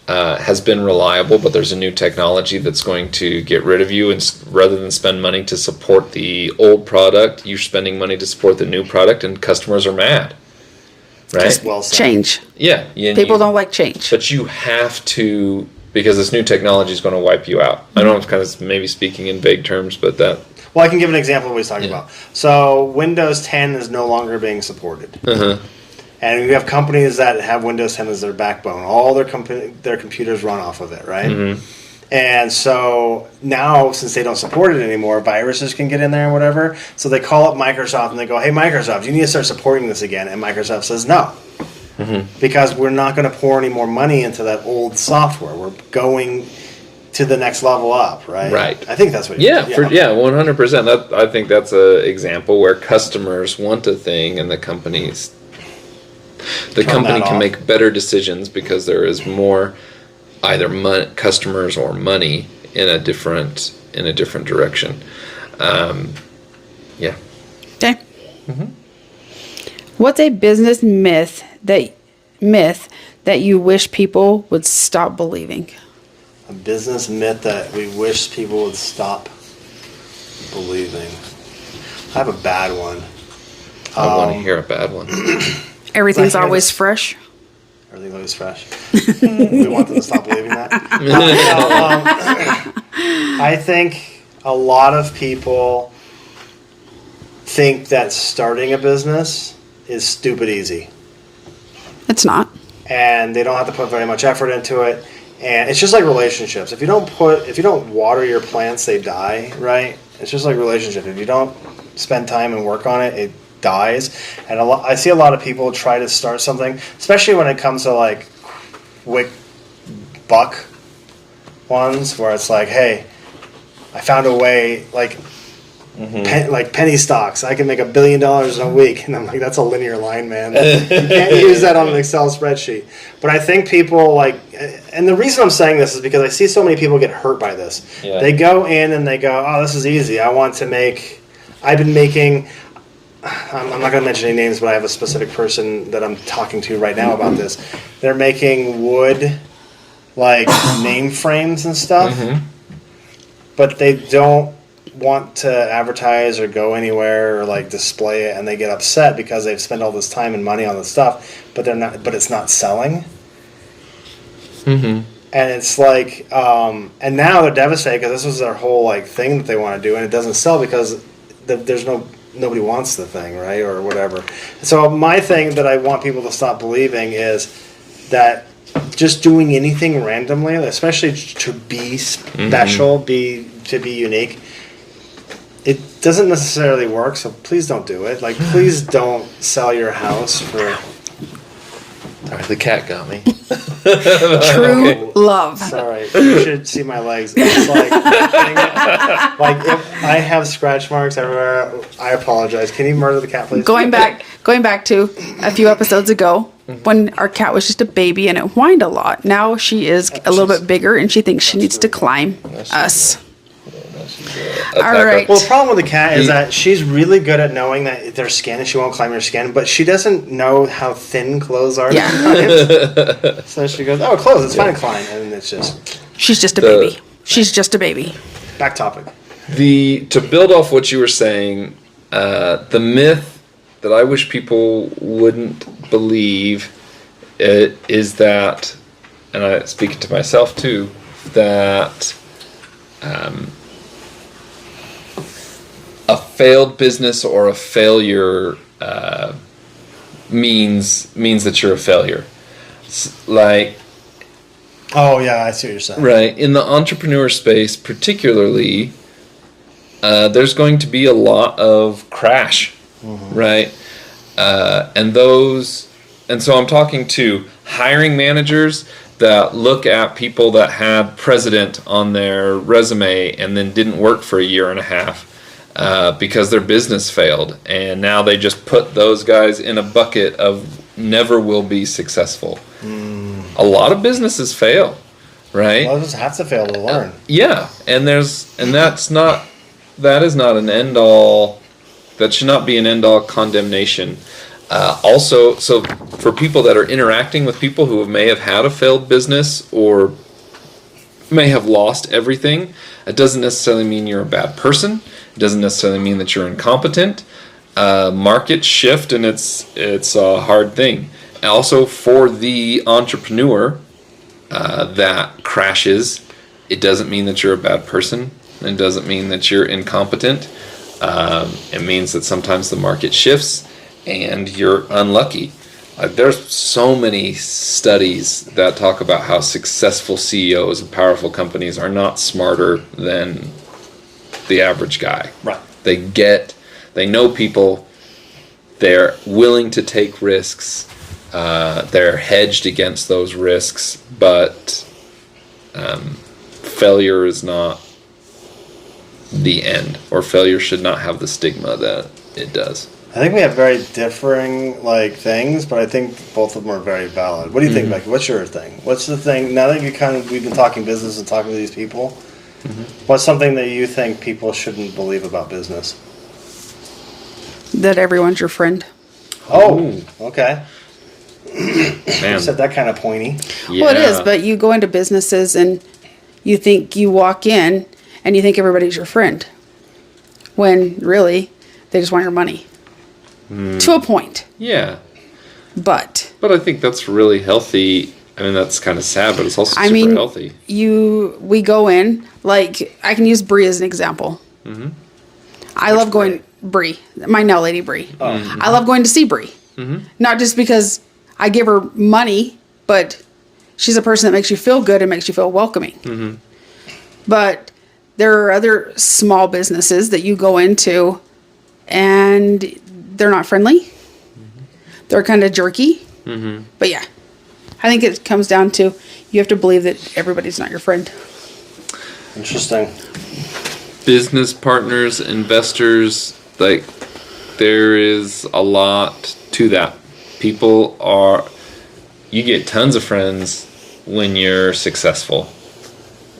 has been reliable, but there's a new technology that's going to get rid of you, and rather than spend money to support the old product, you're spending money to support the new product, and customers are mad, right? Well said. Change. Yeah, People don't like change. But you have to, because this new technology is going to wipe you out. I don't know if kind of maybe speaking in vague terms, but that. Well, I can give an example of what he's talking Yeah. about. So Windows 10 is no longer being supported. Uh-huh. And we have companies that have Windows 10 as their backbone. All their computers run off of it, right? Mm-hmm. And so now, since they don't support it anymore, viruses can get in there and whatever. So they call up Microsoft and they go, hey, Microsoft, you need to start supporting this again. And Microsoft says no. Mm-hmm. Because we're not going to pour any more money into that old software. We're going to the next level up, right? Right. I think that's what Yeah, 100%. That I think that's a example where customers want a thing and the company that can off. make better decisions because there is more either customers or money in a different direction. Yeah. Okay. What's a business myth that you wish people would stop believing? A business myth that we wish people would stop believing. I have a bad one. I want to hear a bad one. Everything's Right, always yes. fresh. Everything's always fresh. We want them to stop believing that. I think a lot of people think that starting a business is stupid easy. It's not. And they don't have to put very much effort into it. And it's just like relationships. If you don't water your plants, they die, right? It's just like relationship. If you don't spend time and work on it, it dies. And I see a lot of people try to start something, especially when it comes to like quick buck ones, where it's like, hey, I found a way, like like penny stocks. I can make $1 billion in a week, and I'm like, that's a linear line, man. You can't use that on an Excel spreadsheet. But I think people like, and the reason I'm saying this is because I see so many people get hurt by this. Yeah. They go in and they go, oh, this is easy. I've been making, I'm not going to mention any names, but I have a specific person that I'm talking to right now about this. They're making wood, like, name frames and stuff, but they don't want to advertise or go anywhere or, like, display it, and they get upset because they've spent all this time and money on the stuff, but it's not selling. And it's like, and now they're devastated because this was their whole, like, thing that they want to do, and it doesn't sell because nobody wants the thing, right, or whatever. So my thing that I want people to stop believing is that just doing anything randomly, especially to be special, to be unique, it doesn't necessarily work. So please don't do it. Like, please don't sell your house for. Sorry, the cat got me. True love. Sorry, you should see my legs. It's like, if I have scratch marks everywhere, I apologize. Can you murder the cat, please? Going back to a few episodes ago, when our cat was just a baby and it whined a lot. Now she is a little bit bigger and she thinks she needs to climb us. All right. Well, the problem with the cat is that she's really good at knowing that their skin and she won't climb your skin, but she doesn't know how thin clothes are. Yeah. So she goes, "Oh, clothes, it's fine to climb," and it's just. She's just a baby. She's just a baby. Back topic. To build off what you were saying, the myth that I wish people wouldn't believe is that, and I speak to myself too, that a failed business or a failure means that you're a failure. Like, oh yeah, I see what you're saying. right, in the entrepreneur space particularly, there's going to be a lot of crash, right? And so I'm talking to hiring managers that look at people that had president on their resume and then didn't work for a year and a half because their business failed, and now they just put those guys in a bucket of never will be successful. A lot of businesses fail, right? A lot of us have to fail to learn. Yeah, and that is not an end all. That should not be an end all condemnation. Also, so for people that are interacting with people who may have had a failed business or may have lost everything, it doesn't necessarily mean you're a bad person. It doesn't necessarily mean that you're incompetent. Markets shift, and it's a hard thing. And also, for the entrepreneur that crashes, it doesn't mean that you're a bad person. It doesn't mean that you're incompetent. It means that sometimes the market shifts and you're unlucky. There's so many studies that talk about how successful CEOs of powerful companies are not smarter than the average guy. Right. They know people, they're willing to take risks, they're hedged against those risks, but failure is not the end, or failure should not have the stigma that it does. I think we have very differing things, but I think both of them are very valid. What do you think, Becki? What's your thing? What's the thing now that we've been talking business and talking to these people? What's something that you think people shouldn't believe about business? That everyone's your friend. Oh, okay. Man. You said that kind of pointy. Yeah. Well, it is, but you go into businesses and you think you walk in and you think everybody's your friend, when really they just want your money. To a point. Yeah. But I think that's really healthy. I mean, that's kind of sad, but it's also super healthy. We go in, like, I can use Brie as an example. I love going, Brie, my nail lady Brie. I love going to see Brie. Not just because I give her money, but she's a person that makes you feel good and makes you feel welcoming. But there are other small businesses that you go into and they're not friendly. They're kind of jerky. But yeah, I think it comes down to you have to believe that everybody's not your friend. Interesting. Business partners, investors, there is a lot to that. You get tons of friends when you're successful,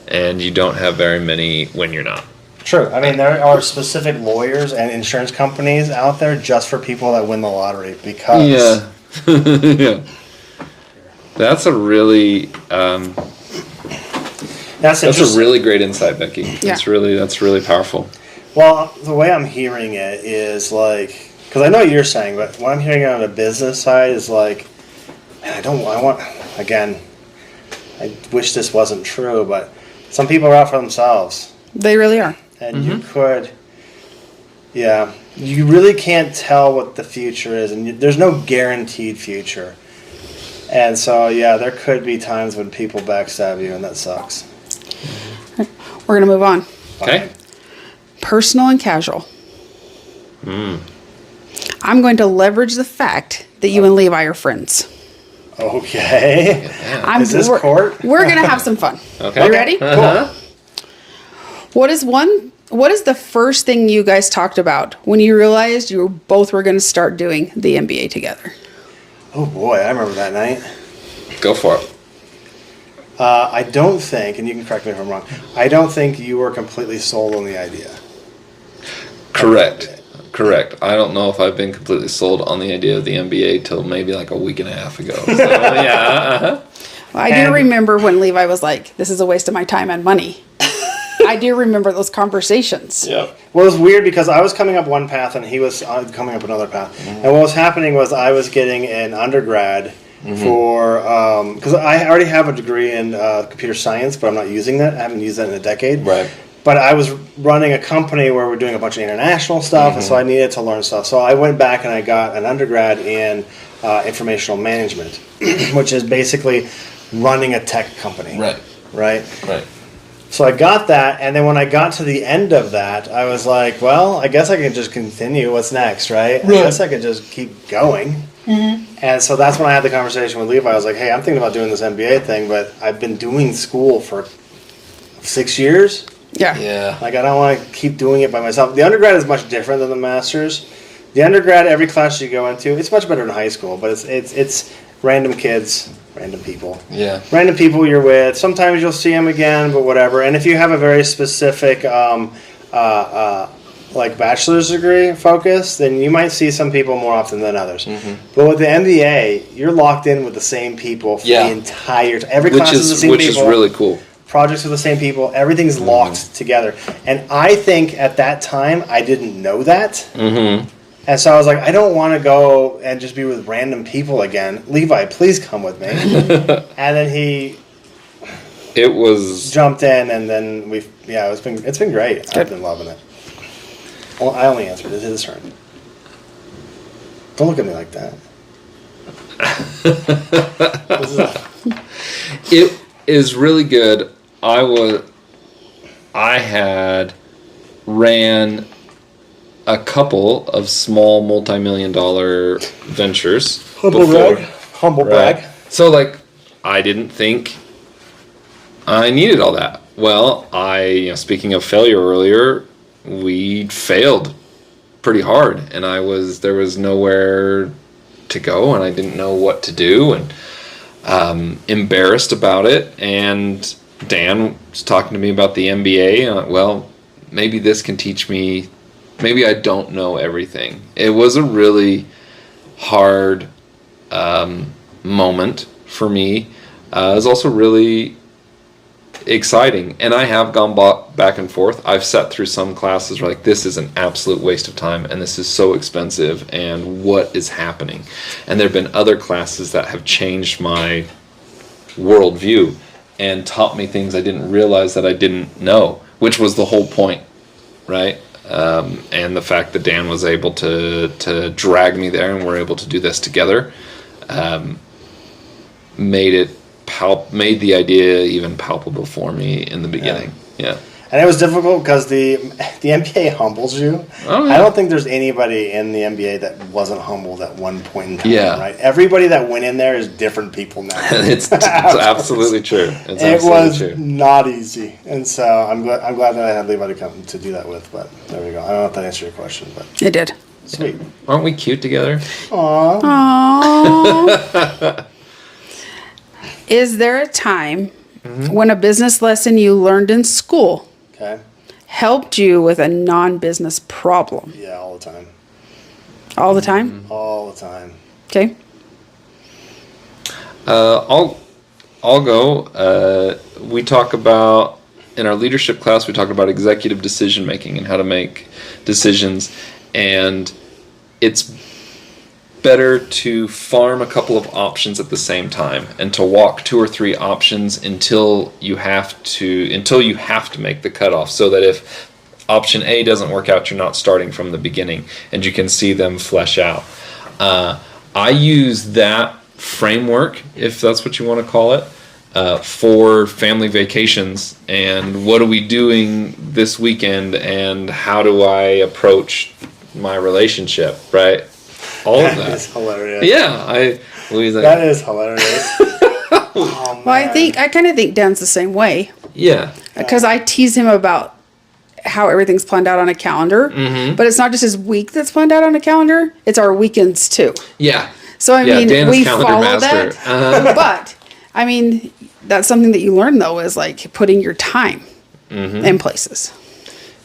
and you don't have very many when you're not. True. I mean, there are specific lawyers and insurance companies out there just for people that win the lottery because. Yeah. Yeah. That's a really that's a really great insight, Becky. Yeah. That's really powerful. Well, the way I'm hearing it is like, because I know what you're saying, but what I'm hearing on the business side is like, man, again, I wish this wasn't true, but some people are out for themselves. They really are. And you really can't tell what the future is, and there's no guaranteed future. And so, there could be times when people backstab you, and that sucks. We're going to move on. Okay. Personal and casual. I'm going to leverage the fact that you and Levi are friends. Okay. Yeah. Is this court? We're going to have some fun. Okay. You ready? Uh-huh. What is the first thing you guys talked about when you realized you both were going to start doing the MBA together? Oh boy, I remember that night. Go for it. I don't think, and you can correct me if I'm wrong, I don't think you were completely sold on the idea. Correct. I don't know if I've been completely sold on the idea of the MBA till maybe like a week and a half ago. So, yeah. Well, I do remember when Levi was like, "This is a waste of my time and money." I do remember those conversations. Yeah. Well, it was weird because I was coming up one path and he was coming up another path. And what was happening was I was getting an undergrad for, because I already have a degree in computer science, but I'm not using that. I haven't used that in a decade. Right. But I was running a company where we're doing a bunch of international stuff, and so I needed to learn stuff. So I went back and I got an undergrad in informational management, which is basically running a tech company. Right. So I got that, and then when I got to the end of that, I was like, well, I guess I can just continue. What's next, right? I guess I could just keep going. And so that's when I had the conversation with Levi. I was like, hey, I'm thinking about doing this MBA thing, but I've been doing school for 6 years. Yeah. Like, I don't want to keep doing it by myself. The undergrad is much different than the master's. The undergrad, every class you go into, it's much better than high school, but it's random kids. Random people. Yeah. Random people you're with. Sometimes you'll see them again, but whatever. And if you have a very specific, like bachelor's degree focus, then you might see some people more often than others. But with the MBA, you're locked in with the same people for the entire time. Every class is the same people. Which is really cool. Projects with the same people. Everything's locked together. And I think at that time, I didn't know that. And so I was like, I don't want to go and just be with random people again. Levi, please come with me. And then he jumped in, and then it's been great. I've been loving it. Well, I only answered. It's his turn. Don't look at me like that. It is really good. I had ran a couple of small multi-million-dollar ventures. Humble brag. So, like, I didn't think I needed all that. Well, speaking of failure earlier, we failed pretty hard, and there was nowhere to go, and I didn't know what to do, and embarrassed about it. And Dan was talking to me about the MBA, and well, maybe this can teach me. Maybe I don't know everything. It was a really hard moment for me. It was also really exciting. And I have gone back and forth. I've sat through some classes where this is an absolute waste of time, and this is so expensive, and what is happening? And there have been other classes that have changed my worldview and taught me things I didn't realize that I didn't know, which was the whole point, right? And the fact that Dan was able to drag me there, and we're able to do this together, made the idea even palpable for me in the beginning. Yeah. And it was difficult because the MBA humbles you. Oh, yeah. I don't think there's anybody in the MBA that wasn't humbled at one point in time, right? Everybody that went in there is different people now. It's absolutely true. It was not easy. And so I'm glad that I had Levi to come to do that with, but there we go. I don't know if that answered your question, but it did. Sweet. Aren't we cute together? Aww. Aww. Is there a time when a business lesson you learned in school Okay. helped you with a non-business problem? Yeah, all the time. All the time? All the time. Okay. I'll go. We talk about in our leadership class. We talk about executive decision making and how to make decisions, and it's better to farm a couple of options at the same time and to walk 2 or 3 options until you have to make the cutoff, so that if option A doesn't work out, you're not starting from the beginning and you can see them flesh out. I use that framework, if that's what you want to call it, for family vacations and what are we doing this weekend and how do I approach my relationship, right? All of That that. is hilarious. Yeah, Louise, That is hilarious. Oh, Well, I kind of think Dan's the same way. yeah, Because I tease him about how everything's planned out on a calendar. But it's not just his week that's planned out on a calendar. It's our weekends too. yeah. So, I Yeah, mean, Dan's we calendar follow master. that. But, I mean, that's something that you learn, though, is like putting your time in places.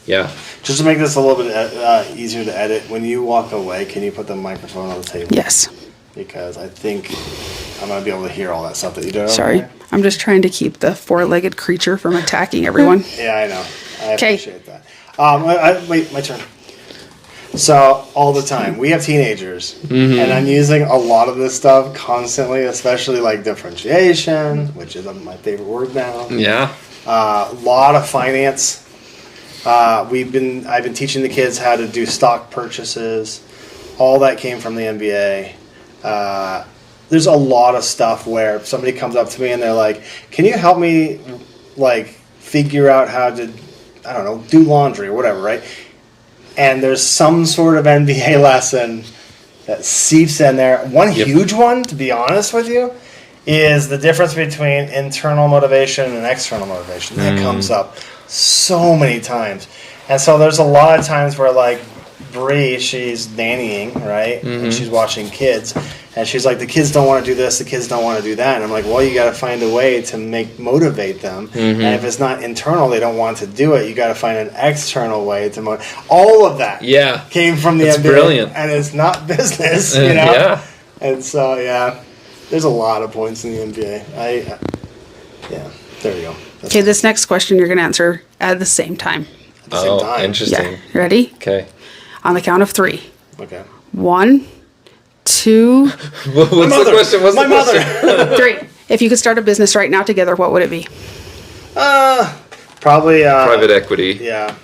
Yeah. Just to make this a little bit easier to edit, when you walk away, can you put the microphone on the table? Yes. Because I think I'm going to be able to hear all that stuff that you do. over Sorry. there. I'm just trying to keep the 4-legged creature from attacking everyone. Yeah, I know. I 'Kay. appreciate that. Wait, my turn. So, all the time, we have teenagers, and I'm using a lot of this stuff constantly, especially like differentiation, which is my favorite word now. Yeah. A lot of finance. I've been teaching the kids how to do stock purchases. All that came from the MBA. There's a lot of stuff where somebody comes up to me and they're like, "Can you help me, like, figure out how to, I don't know, do laundry or whatever, right?" And there's some sort of MBA lesson that seeps in there. One huge one, to be honest with you, is the difference between internal motivation and external motivation. That comes up so many times. And so there's a lot of times where, like, Bree, she's nannying, right? And she's watching kids. And she's like, the kids don't want to do this, the kids don't want to do that. And I'm like, well, you got to find a way to motivate them. And if it's not internal, they don't want to do it. You got to find an external way to motivate. All of that came from the That's MBA. brilliant. And it's not business, you know? Yeah. And so, yeah, there's a lot of points in the MBA. Yeah, there you go. That's Okay, this next question you're going to answer at the same time. at the same time. Interesting. Yeah. Ready? Okay. On the count of 3. Okay. 1, 2, What's the question? What's My the question? mother. 3. If you could start a business right now together, what would it be? Probably Private equity. Yeah.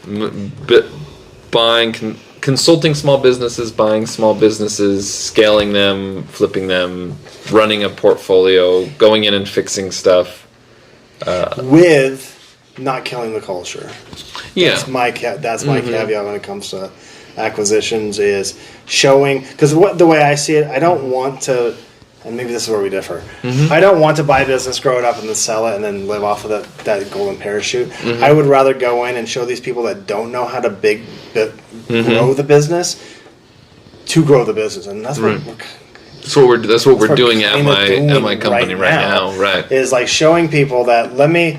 Consulting small businesses, buying small businesses, scaling them, flipping them, running a portfolio, going in and fixing stuff. With not killing the culture. Yeah. That's my caveat when it comes to acquisitions, is showing, because the way I see it, I don't want to, and maybe this is where we differ. I don't want to buy a business, grow it up, and then sell it, and then live off of that golden parachute. I would rather go in and show these people that don't know how to grow the business to grow the business, and that's what That's what we're doing at kinda my company right now. Right. Is like showing people that let me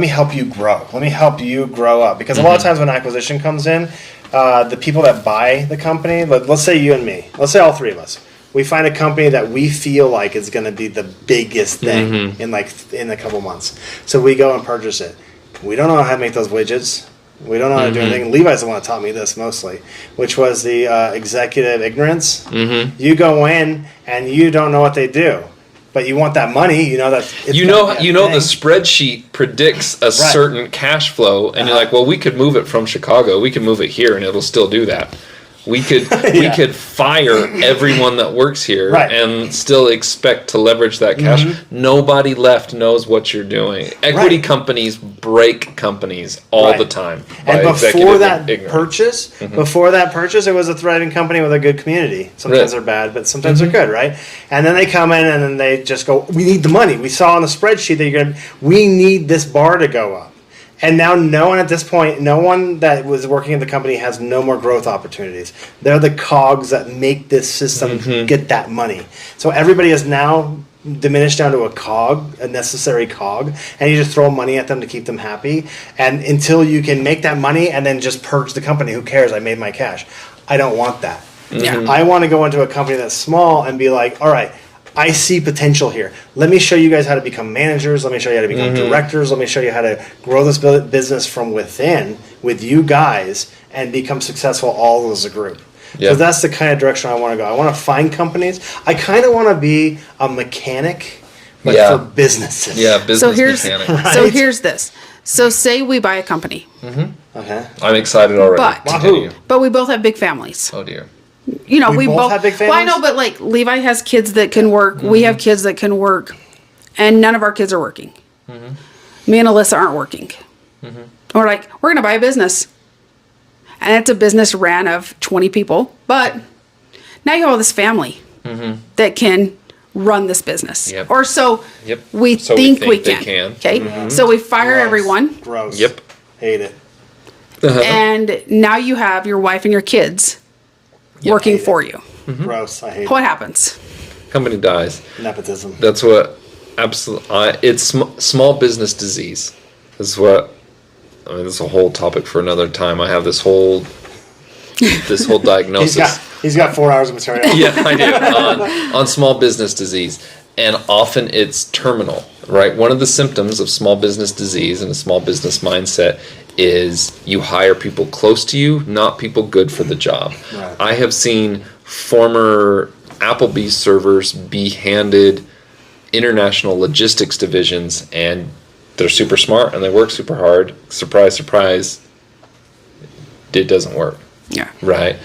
help you grow. Let me help you grow up. Because a lot of times when acquisition comes in, the people that buy the company, let's say you and me, let's say all three of us, we find a company that we feel like is going to be the biggest thing in a couple months. So we go and purchase it. We don't know how to make those widgets. We don't know how to do anything. Levi's the one that taught me this mostly, which was the executive ignorance. You go in and you don't know what they do, but you want that money. You know that the spreadsheet predicts a certain cash flow, and you're like, well, we could move it from Chicago. We could move it here, and it'll still do that. We could we could fire everyone that works here and still expect to leverage that cash. Nobody left knows what you're doing. Equity companies break companies all the time. And before that purchase, it was a thriving company with a good community. Sometimes they're bad, but sometimes they're good, right? And then they come in and then they just go, we need the money. We saw on the spreadsheet that we need this bar to go up. And now no one that was working in the company has no more growth opportunities. They're the cogs that make this system get that money. So everybody is now diminished down to a necessary cog, and you just throw money at them to keep them happy. And until you can make that money and then just purge the company, who cares? I made my cash. I don't want that. Yeah. I want to go into a company that's small and be like, all right, I see potential here. Let me show you guys how to become managers. Let me show you how to become directors. Let me show you how to grow this business from within with you guys and become successful all as a group. Yeah. So that's the kind of direction I want to go. I want to find companies. I kind of want to be a mechanic, but for businesses. Yeah, business So here's mechanic. so here's this. So say we buy a company, Okay. I'm excited already. But- Continue. but we both have big families. Oh dear. You know, We both have big Well, I know, families? but like Levi has kids that can work. We have kids that can work, and none of our kids are working. Me and Alyssa aren't working. We're like, we're gonna buy a business, and it's a business ran of 20 people. But now you have all this family that can run this business, Yep. or so Yep. we So think we they can. can. Okay, so we fire Gross. everyone, Gross. Yep. Hate it. and now you have your wife and your kids working hate it. for you. Gross. I hate What happens? Company dies. it. Nepotism. That's what absolutely. It's small business disease. This is what. I mean, this is a whole topic for another time. I have this whole diagnosis. He's got 4 hours of material. Yeah, I do. On small business disease. And often it's terminal, right? One of the symptoms of small business disease and a small business mindset is you hire people close to you, not people good for the job. Right. I have seen former Applebee's servers be handed international logistics divisions, and they're super smart and they work super hard. Surprise, surprise, it doesn't work. Yeah. Right.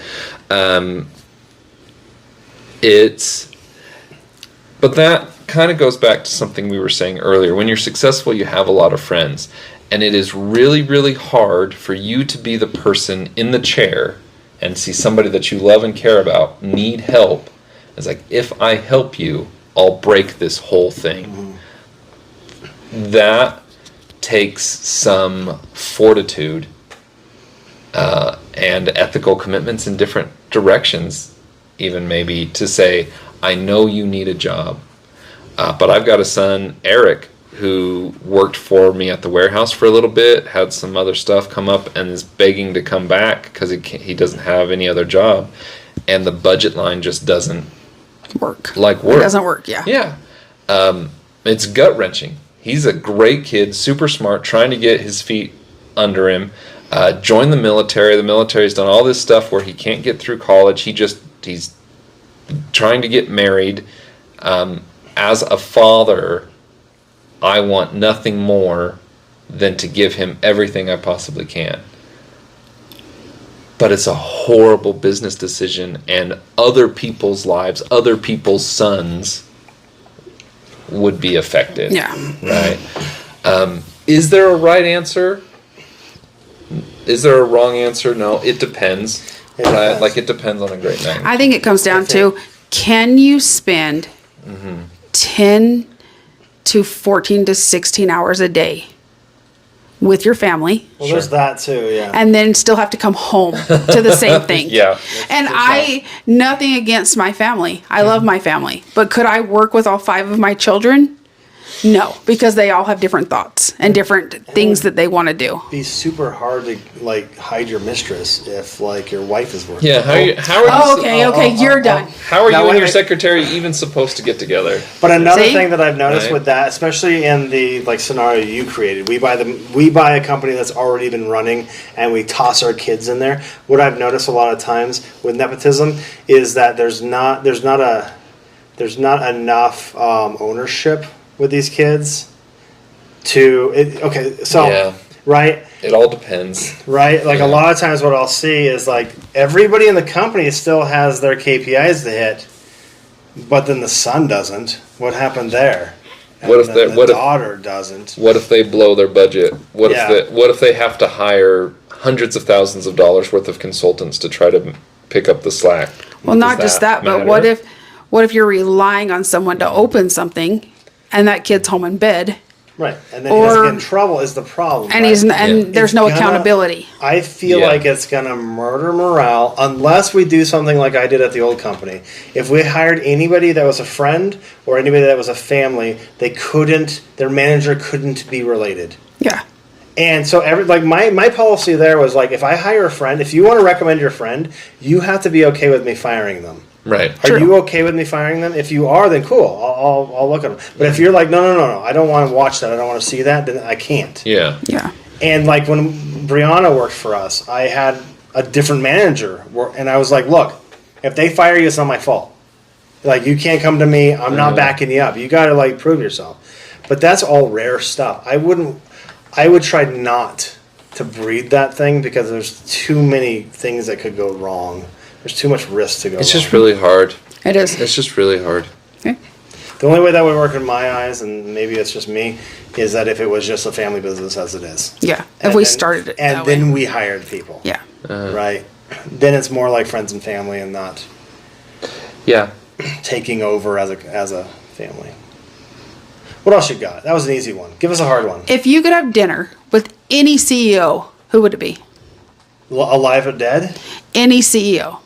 But that kind of goes back to something we were saying earlier. When you're successful, you have a lot of friends. And it is really, really hard for you to be the person in the chair and see somebody that you love and care about need help. It's like, if I help you, I'll break this whole thing. That takes some fortitude and ethical commitments in different directions, even maybe to say, I know you need a job, but I've got a son, Eric, who worked for me at the warehouse for a little bit, had some other stuff come up, and is begging to come back because he doesn't have any other job, and the budget line just doesn't Work. work. It doesn't work, yeah. Yeah. It's gut-wrenching. He's a great kid, super smart, trying to get his feet under him. Joined the military. The military's done all this stuff where he can't get through college. He's trying to get married. As a father, I want nothing more than to give him everything I possibly can. But it's a horrible business decision, and other people's lives, other people's sons would be affected. Yeah. Right? Is there a right answer? Is there a wrong answer? No, it depends. It Right? depends. Like, it depends on a great magnitude. I think it comes down to, can you spend 10 to 14 to 16 hours a day with your family Well, there's that too, yeah. and then still have to come home to the same thing? Yeah. And nothing against my family. I love my family. But could I work with all 5 of my children? No, because they all have different thoughts and different things that they want to do. Be super hard to like hide your mistress if like your wife is working. Yeah, how are you, Oh, okay, you're done. how are Now, you and wait, your wait. secretary even supposed to get together? But another See? thing that I've noticed Right. with that, especially in the like scenario you created, we buy a company that's already been running and we toss our kids in there. What I've noticed a lot of times with nepotism is that there's not enough ownership with these kids Yeah. right. It all depends. Right? Like Yeah. a lot of times what I'll see is like everybody in the company still has their KPIs to hit, but then the son doesn't. What happened there? And What if then they- the what if- daughter doesn't? What if they blow their budget? What Yeah. if they have to hire hundreds of thousands of dollars worth of consultants to try to pick up the slack? Well, not Does just that, but matter? what if you're relying on someone to open something and that kid's home in bed Right, and then Or- he doesn't get in trouble is the problem. And right? there's It's no gonna- accountability. I feel Yeah. like it's gonna murder morale unless we do something like I did at the old company. If we hired anybody that was a friend or anybody that was a family, their manager couldn't be related. Yeah. And so my policy there was like, if I hire a friend, if you want to recommend your friend, you have to be okay with me firing them. Right. Are True. you okay with me firing them? If you are, then cool. I'll look at them. But if you're like, no, I don't want to watch that. I don't want to see that. Then I can't. Yeah. Yeah. And like when Brianna worked for us, I had a different manager, and I was like, look, if they fire you, it's not my fault. Like, you can't come to me. I'm not backing you up. You got to like prove yourself. But that's all rare stuff. I would try not to breed that thing because there's too many things that could go wrong. There's too much risk to go It's wrong. just really hard. It is. It's just really hard. Okay. The only way that would work in my eyes, and maybe it's just me, is that if it was just a family business as it is. Yeah. If And we then- started it And that then way. we hired people. Yeah. Right? Then it's more like friends and family and not Yeah. taking over as a family. What else you got? That was an easy one. Give us a hard one. If you could have dinner with any CEO, who would it be? Alive or dead? Any CEO.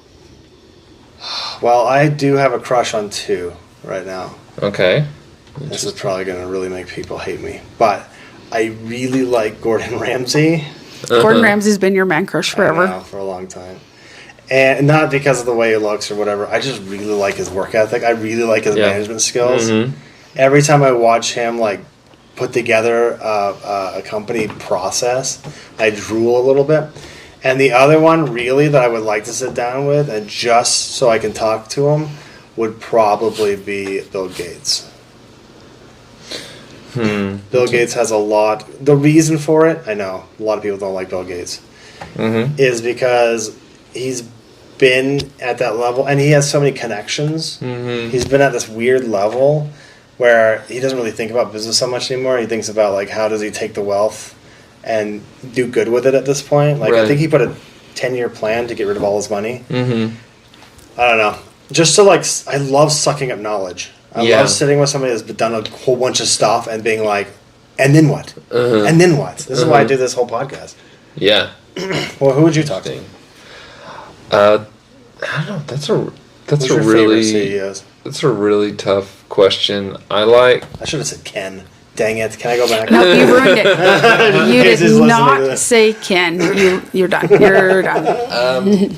Well, I do have a crush on two right now. Okay. This is probably going to really make people hate me. But I really like Gordon Ramsay. Gordon Ramsay's been your man crush I know, forever. for a long time. And not because of the way he looks or whatever. I just really like his work ethic. I really like his Yeah. management skills. Mhm. Every time I watch him like put together a company process, I drool a little bit. And the other one really that I would like to sit down with and just so I can talk to him would probably be Bill Gates. Bill Gates has a lot. The reason for it, I know a lot of people don't like Bill Gates, is because he's been at that level and he has so many connections. He's been at this weird level where he doesn't really think about business so much anymore. He thinks about like how does he take the wealth and do good with it at this point. Like I Right. think he put a 10-year plan to get rid of all his money. I don't know. Just to like, I love sucking up knowledge. I Yeah. love sitting with somebody that's done a whole bunch of stuff and being like, and then what? And then what? This is why I do this whole podcast. Yeah. Well, who would you talk to? I don't know. That's Who's a your really favorite CEOs? that's a really tough question. I like I should have said Ken. Dang it. Can I go back? No, you ruined it. You He's did just listening to not this. say Ken. You're done. You're done.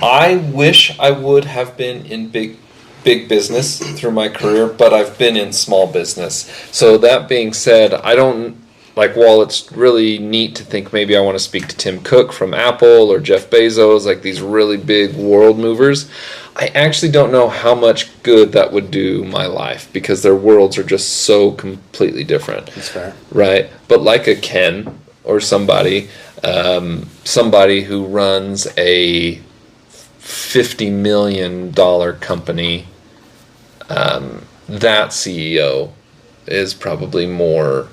I wish I would have been in big business through my career, but I've been in small business. So that being said, I don't like, while it's really neat to think maybe I want to speak to Tim Cook from Apple or Jeff Bezos, like these really big world movers, I actually don't know how much good that would do my life because their worlds are just so completely different. That's fair. Right? But like a Ken or somebody who runs a $50 million company, that CEO is probably more,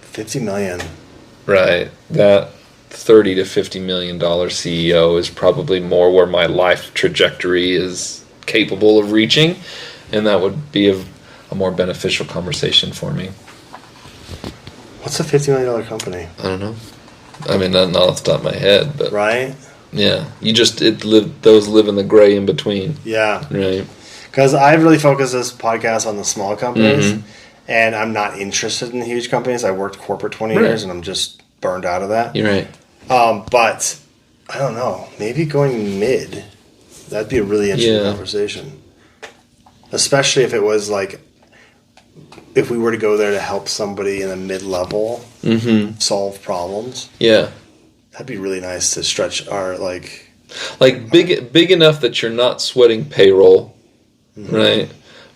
50 million. right? That $30 to $50 million CEO is probably more where my life trajectory is capable of reaching, and that would be a more beneficial conversation for me. What's a $50 million company? I don't know. I mean, not off the top of my head, but Right? yeah, those live in the gray in between, Yeah. right? Because I really focus this podcast on the small companies, Mm-hmm. and I'm not interested in the huge companies. I worked corporate 20 Right. years, and I'm just burned out of that. You're right. But I don't know. Maybe going mid, that'd be a really interesting Yeah. conversation. Especially if it was like, if we were to go there to help somebody in a mid-level solve problems, Yeah. that'd be really nice to stretch our like. Like big enough that you're not sweating payroll, right?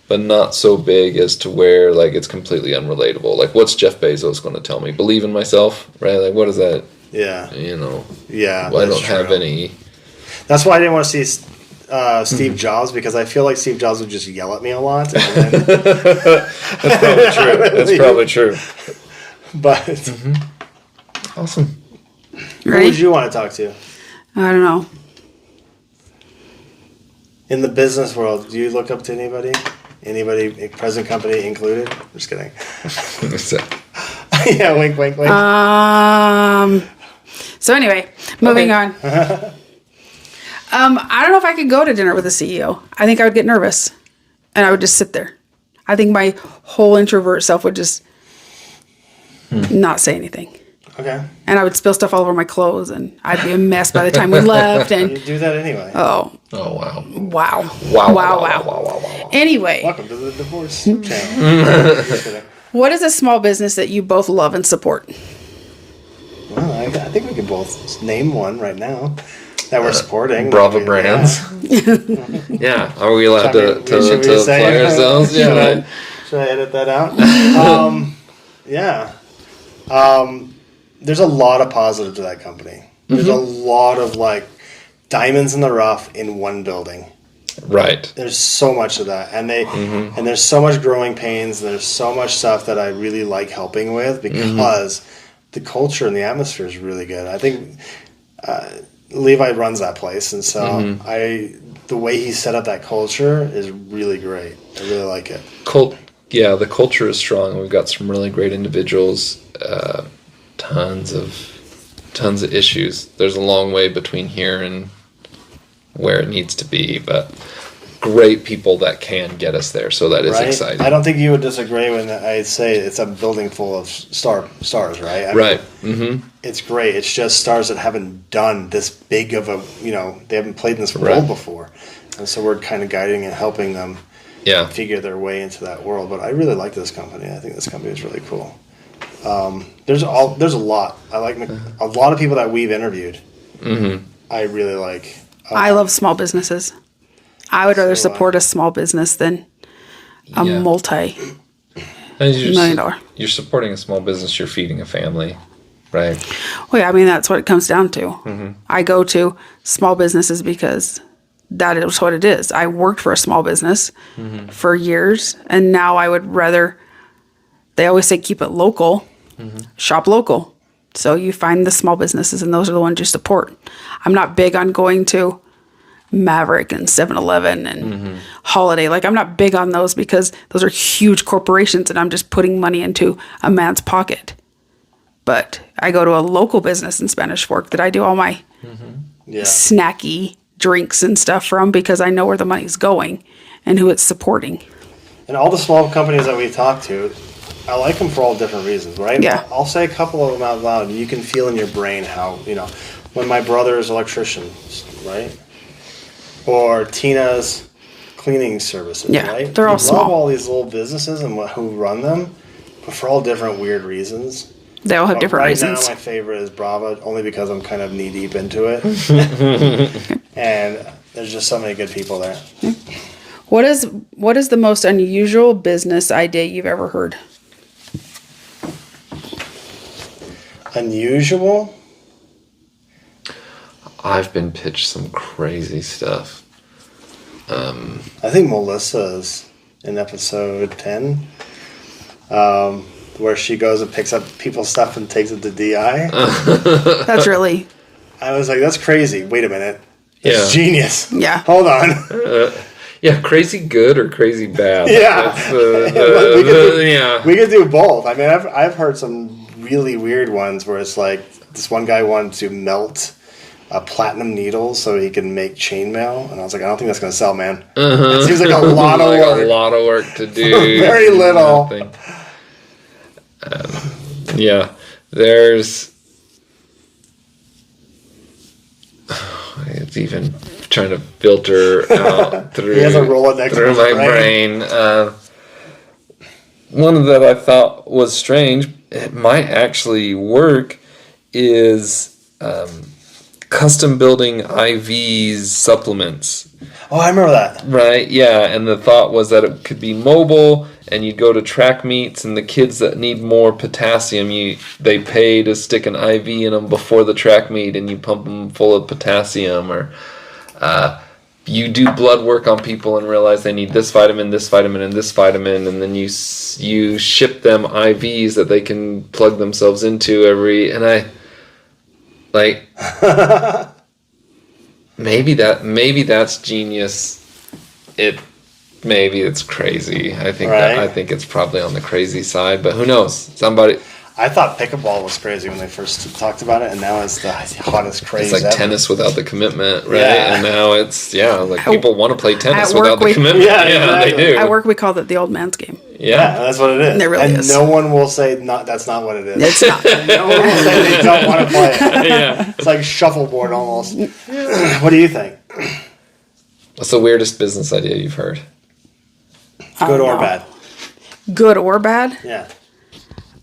But not so big as to where like it's completely unrelatable. Like, what's Jeff Bezos going to tell me? Believe in myself, right? Like, what is that? Yeah, You know, yeah. I that's don't have true. any. That's why I didn't want to see Steve Jobs, because I feel like Steve Jobs would just yell at me a lot. And then, That's probably true. That's probably true. but Awesome. who Ready? would you want to talk to I don't know. in the business world? Do you look up to anybody? Anybody, present company included? Just kidding. So, Yeah, wink, wink, wink. So anyway, moving on. I don't know if I could go to dinner with a CEO. I think I would get nervous, and I would just sit there. I think my whole introvert self would just not say anything. Okay. And I would spill stuff all over my clothes, and I'd be a mess by the time we left. You And do that anyway. oh wow. wow. Anyway, Welcome to the divorce channel. Just kidding. what is a small business that you both love and support? Well, I think we can both name one right now that we're supporting. Bravo Brands. Yeah. Are we allowed to Should we say play it? ourselves? Yeah. Should I edit that out? Yeah. There's a lot of positive to that company. There's a lot of like diamonds in the rough in one building. Right. There's so much of that, and and there's so much growing pains, and there's so much stuff that I really like helping with because the culture and the atmosphere is really good. I think Levi runs that place, and so the way he set up that culture is really great. I really like it. Yeah, the culture is strong. We've got some really great individuals. Tons of issues. There's a long way between here and where it needs to be, but great people that can get us there. So that is exciting. I don't think you would disagree when I say it's a building full of stars, right? I mean, it's great. It's just stars that haven't done this big of a, they haven't played in this world before. And so we're kind of guiding and helping them figure their way into that world. But I really like this company. I think this company is really cool. There's a lot. I like a lot of people that we've interviewed. I really like. I love small businesses. I would rather support a small business than a multi-million dollar. You're supporting a small business. You're feeding a family, right? Well, yeah, I mean, that's what it comes down to. I go to small businesses because that is what it is. I worked for a small business for years, and now I would rather, they always say keep it local, shop local. So you find the small businesses, and those are the ones you support. I'm not big on going to Maverick and 7-Eleven and Holiday. Like, I'm not big on those because those are huge corporations, and I'm just putting money into a man's pocket. But I go to a local business in Spanish Fork that I do all my snacky drinks and stuff from because I know where the money's going and who it's supporting. And all the small companies that we talk to, I like them for all different reasons, right? Yeah. I'll say a couple of them out loud. You can feel in your brain how, when my brother's electrician, right? Or Tina's cleaning services, right? They're all love small. All these little businesses and who run them, but for all different weird reasons. They all have different reasons. Right now, my favorite is Brava, only because I'm kind of knee deep into it. And there's just so many good people there. What is the most unusual business idea you've ever heard? Unusual? I've been pitched some crazy stuff. I think Melissa's in episode 10, where she goes and picks up people's stuff and takes it to DI. That's really... I was like, that's crazy. Wait a minute. It's genius. Yeah. Hold on. Crazy good or crazy bad? Yeah. Yeah. We could do both. I mean, I've heard some really weird ones where it's like this one guy wanted to melt platinum needles so he can make chainmail, and I was like, I don't think that's going to sell, man. It seems like a lot of work. A lot of work to do. Very little. There's. It's even trying to filter out through, he has a Rolodex through my brain. One that I thought was strange, it might actually work, is custom building IVs supplements. Oh, I remember that. Right, yeah, and the thought was that it could be mobile, and you'd go to track meets, and the kids that need more potassium, they pay to stick an IV in them before the track meet, and you pump them full of potassium, or you do blood work on people and realize they need this vitamin, and this vitamin, and then you ship them IVs that they can plug themselves into maybe that's genius. maybe it's crazy. I think Right. I think it's probably on the crazy side, but who knows? Somebody. I thought pickleball was crazy when they first talked about it, and now it's the hottest craze It's like ever. tennis without the commitment, right? Yeah. And now it's like people want to play tennis at work without the we- commitment. Yeah, they exactly. do. At work, we called it the old man's game. Yeah, that's what it is. It really and is. no one will say that's not what it is. It's not. No one will say they don't want to play it. Yeah. It's like shuffleboard almost. What do you think? What's the weirdest business idea you've heard? Good or know. bad? Good or bad? Yeah.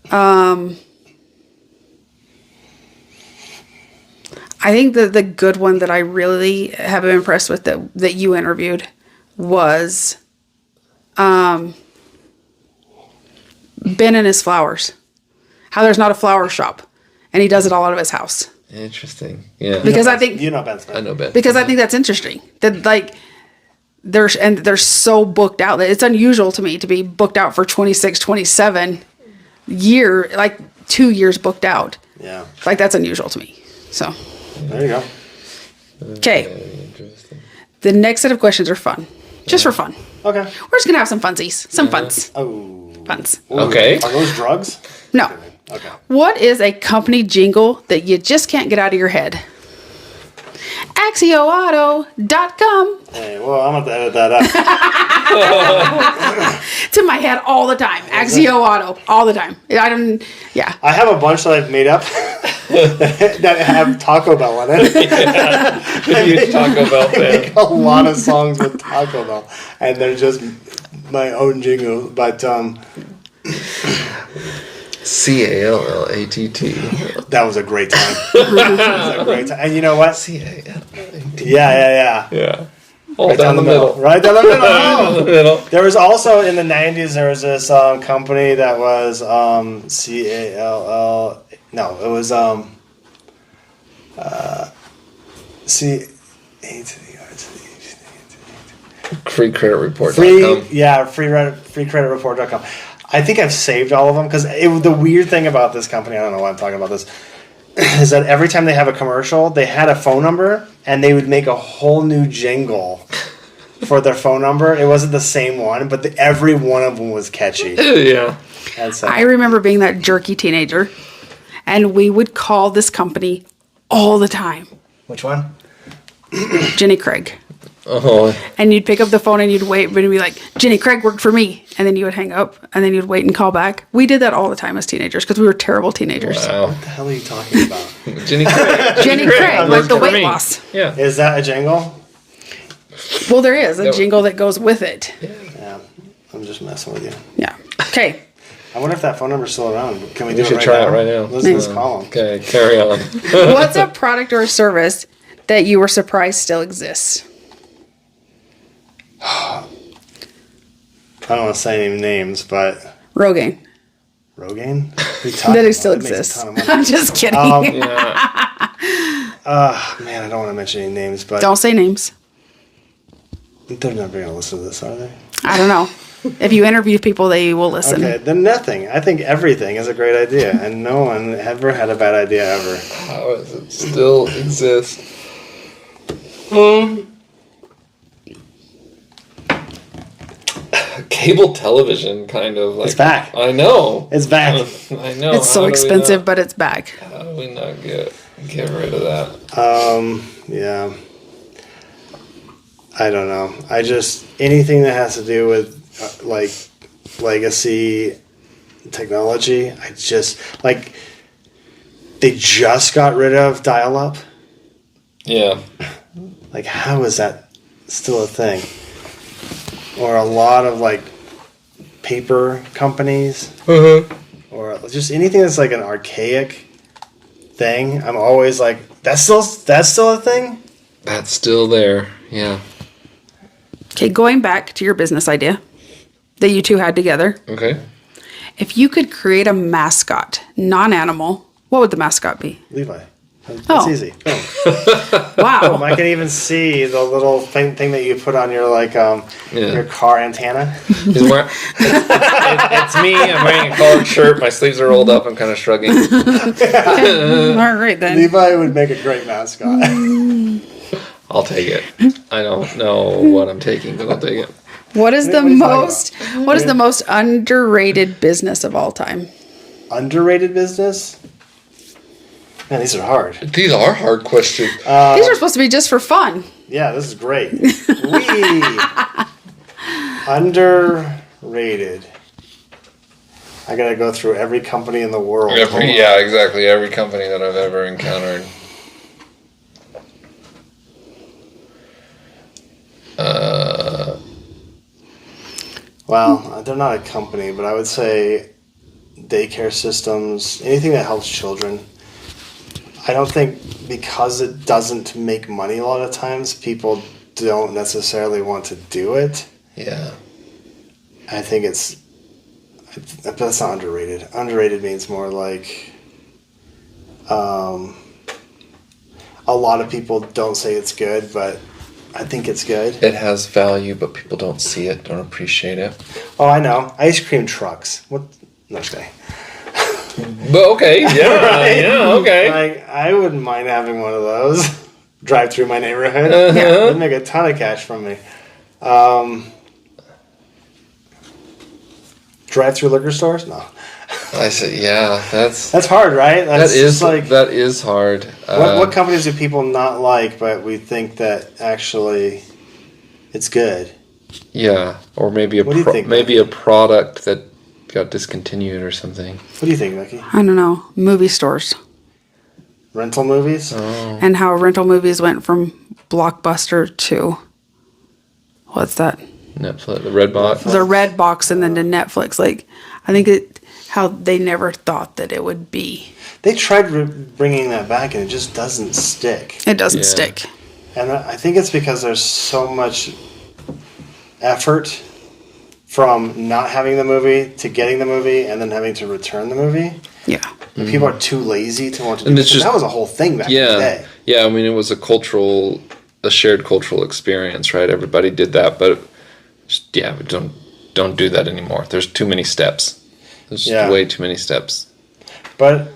I think that the good one that I really have been impressed with that you interviewed was Ben and his flowers. How there's not a flower shop, and he does it all out of his house. Interesting. Yeah. Because I think You know Ben Smith. I know Ben. because I think that's interesting. That like they're so booked out that it's unusual to me to be booked out for 26, 27 year, like 2 years booked out. Yeah. Like that's unusual to me. So There you go. okay. Interesting. The next set of questions are fun. Just for fun. Okay. We're just gonna have some funsies. Some funs. Oh. Funs. Ooh. Okay. Are those drugs? No. Okay. What is a company jingle that you just can't get out of your head? AxioAuto.com. Hey, well, I'm going to edit that out. It's in my head all the time. Axio Auto. All the time. I don't, yeah. I have a bunch that I've made up that have Taco Bell in it. You talk about I that. make a lot of songs with Taco Bell, and they're just my own jingle. But CALLATT. that was a great time. That was a great time. And you know what? CALLATT. Yeah. Yeah. All Right down the middle. Right down the middle. Down the middle. There was also in the 90s, there was this company that was CALL. No, it was C. FreeCreditReport.com. FreeCreditReport.com. I think I've saved all of them because the weird thing about this company, I don't know why I'm talking about this, is that every time they have a commercial, they had a phone number and they would make a whole new jingle for their phone number. It wasn't the same one, but every one of them was catchy. Yeah. And so, I remember being that jerky teenager, and we would call this company all the time. which one? Jenny Craig. Oh. And you'd pick up the phone and you'd wait, but it'd be like, Jenny Craig worked for me. And then you would hang up and then you'd wait and call back. We did that all the time as teenagers because we were terrible teenagers. Wow. What the hell are you talking about? Jenny Craig. Jenny Craig, like the For weight me. loss. Yeah. Is that a jingle? Well, there is a That- jingle that goes with it. Yeah, I'm just messing with you. Yeah. Okay. I wonder if that phone number's still around. Can we do We it should right try now? it right now. Let's call them. Okay, carry on. What's a product or a service that you were surprised still exists? I don't want to say any names, but Rogaine. Rogaine? That it still exists. I'm just kidding. Yeah. Man, I don't want to mention any names, but Don't say names. they're never going to listen to this, are they? I don't know. If you interview people, they will listen. Okay, then nothing. I think everything is a great idea, and no one ever had a bad idea ever. How does it still exist? Cable television, kind of like. It's back. I know. It's back. I know. It's so How do we expensive, not- but it's back. How do we not get rid of that? Yeah. I don't know. I just anything that has to do with like legacy technology. I just like they just got rid of dial-up. Yeah. Like, how is that still a thing? Or a lot of like paper companies, or just anything that's like an archaic thing. I'm always like, that's still a thing. That's still there. Yeah. Okay, going back to your business idea that you two had together. Okay. If you could create a mascot, non-animal, what would the mascot be? Levi. That's Oh. easy. Boom. Wow. I can even see the little thing that you put on your your car antenna. It's me. I'm wearing a collared shirt. My sleeves are rolled up. I'm kind of shrugging. All right then. Levi would make a great mascot. I'll take it. I don't know what I'm taking, but I'll take it. What is the What are you talking most? What is the most underrated business of all time? Underrated business? Man, these are hard. These are hard questions. These are supposed to be just for fun. Yeah, this is great. Underrated. I gotta go through every company in the world. Yeah, exactly. Every company that I've ever encountered. Well, they're not a company, but I would say daycare systems, anything that helps children. I don't think because it doesn't make money a lot of times, people don't necessarily want to do it. Yeah. I think but that's not underrated. Underrated means more like a lot of people don't say it's good, but I think it's good. It has value, but people don't see it, don't appreciate it. Oh, I know. Ice cream trucks. What? No, just kidding. But okay, yeah, Right? yeah, okay. Like, I wouldn't mind having one of those. Drive through my neighborhood. Uh-huh. It'd make a ton of cash from me. Drive through liquor stores? No. I said, yeah, that's hard, right? That's that is just like that is hard. what companies do people not like, but we think that actually it's good? Yeah, or maybe What do you think, maybe a product that got discontinued or something. What do you think, Becki? I don't know. Movie stores. Rental movies? Oh. And how rental movies went from Blockbuster to what's that? Netflix, the red box. The red box, and then to Netflix. Like, I think how they never thought that it would be. They tried bringing that back, and it just doesn't stick. It doesn't Yeah. stick. And I think it's because there's so much effort from not having the movie to getting the movie and then having to return the movie. Yeah. And people are too lazy to want to do And it. it's just- That was a whole thing back in the Yeah, day. yeah. I mean, it was a shared cultural experience, right? Everybody did that, but yeah, we don't do that anymore. There's too many steps. There's Yeah. way too many steps. But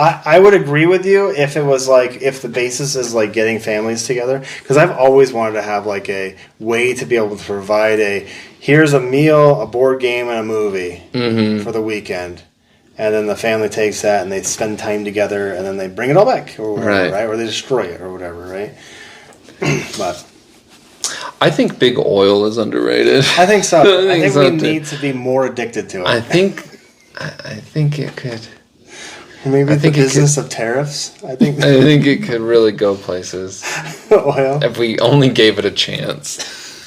I would agree with you if it was like, if the basis is like getting families together. Because I've always wanted to have like a way to be able to provide here's a meal, a board game, and a movie for the weekend. And then the family takes that and they spend time together and then they bring it all back or whatever, right? Or they destroy it or whatever, right? But I think big oil is underrated. I think so. I think so we too. need to be more addicted to it. I think it could. Maybe I the think it business of tariffs. I think I think it could really go places oil. if we only gave it a chance.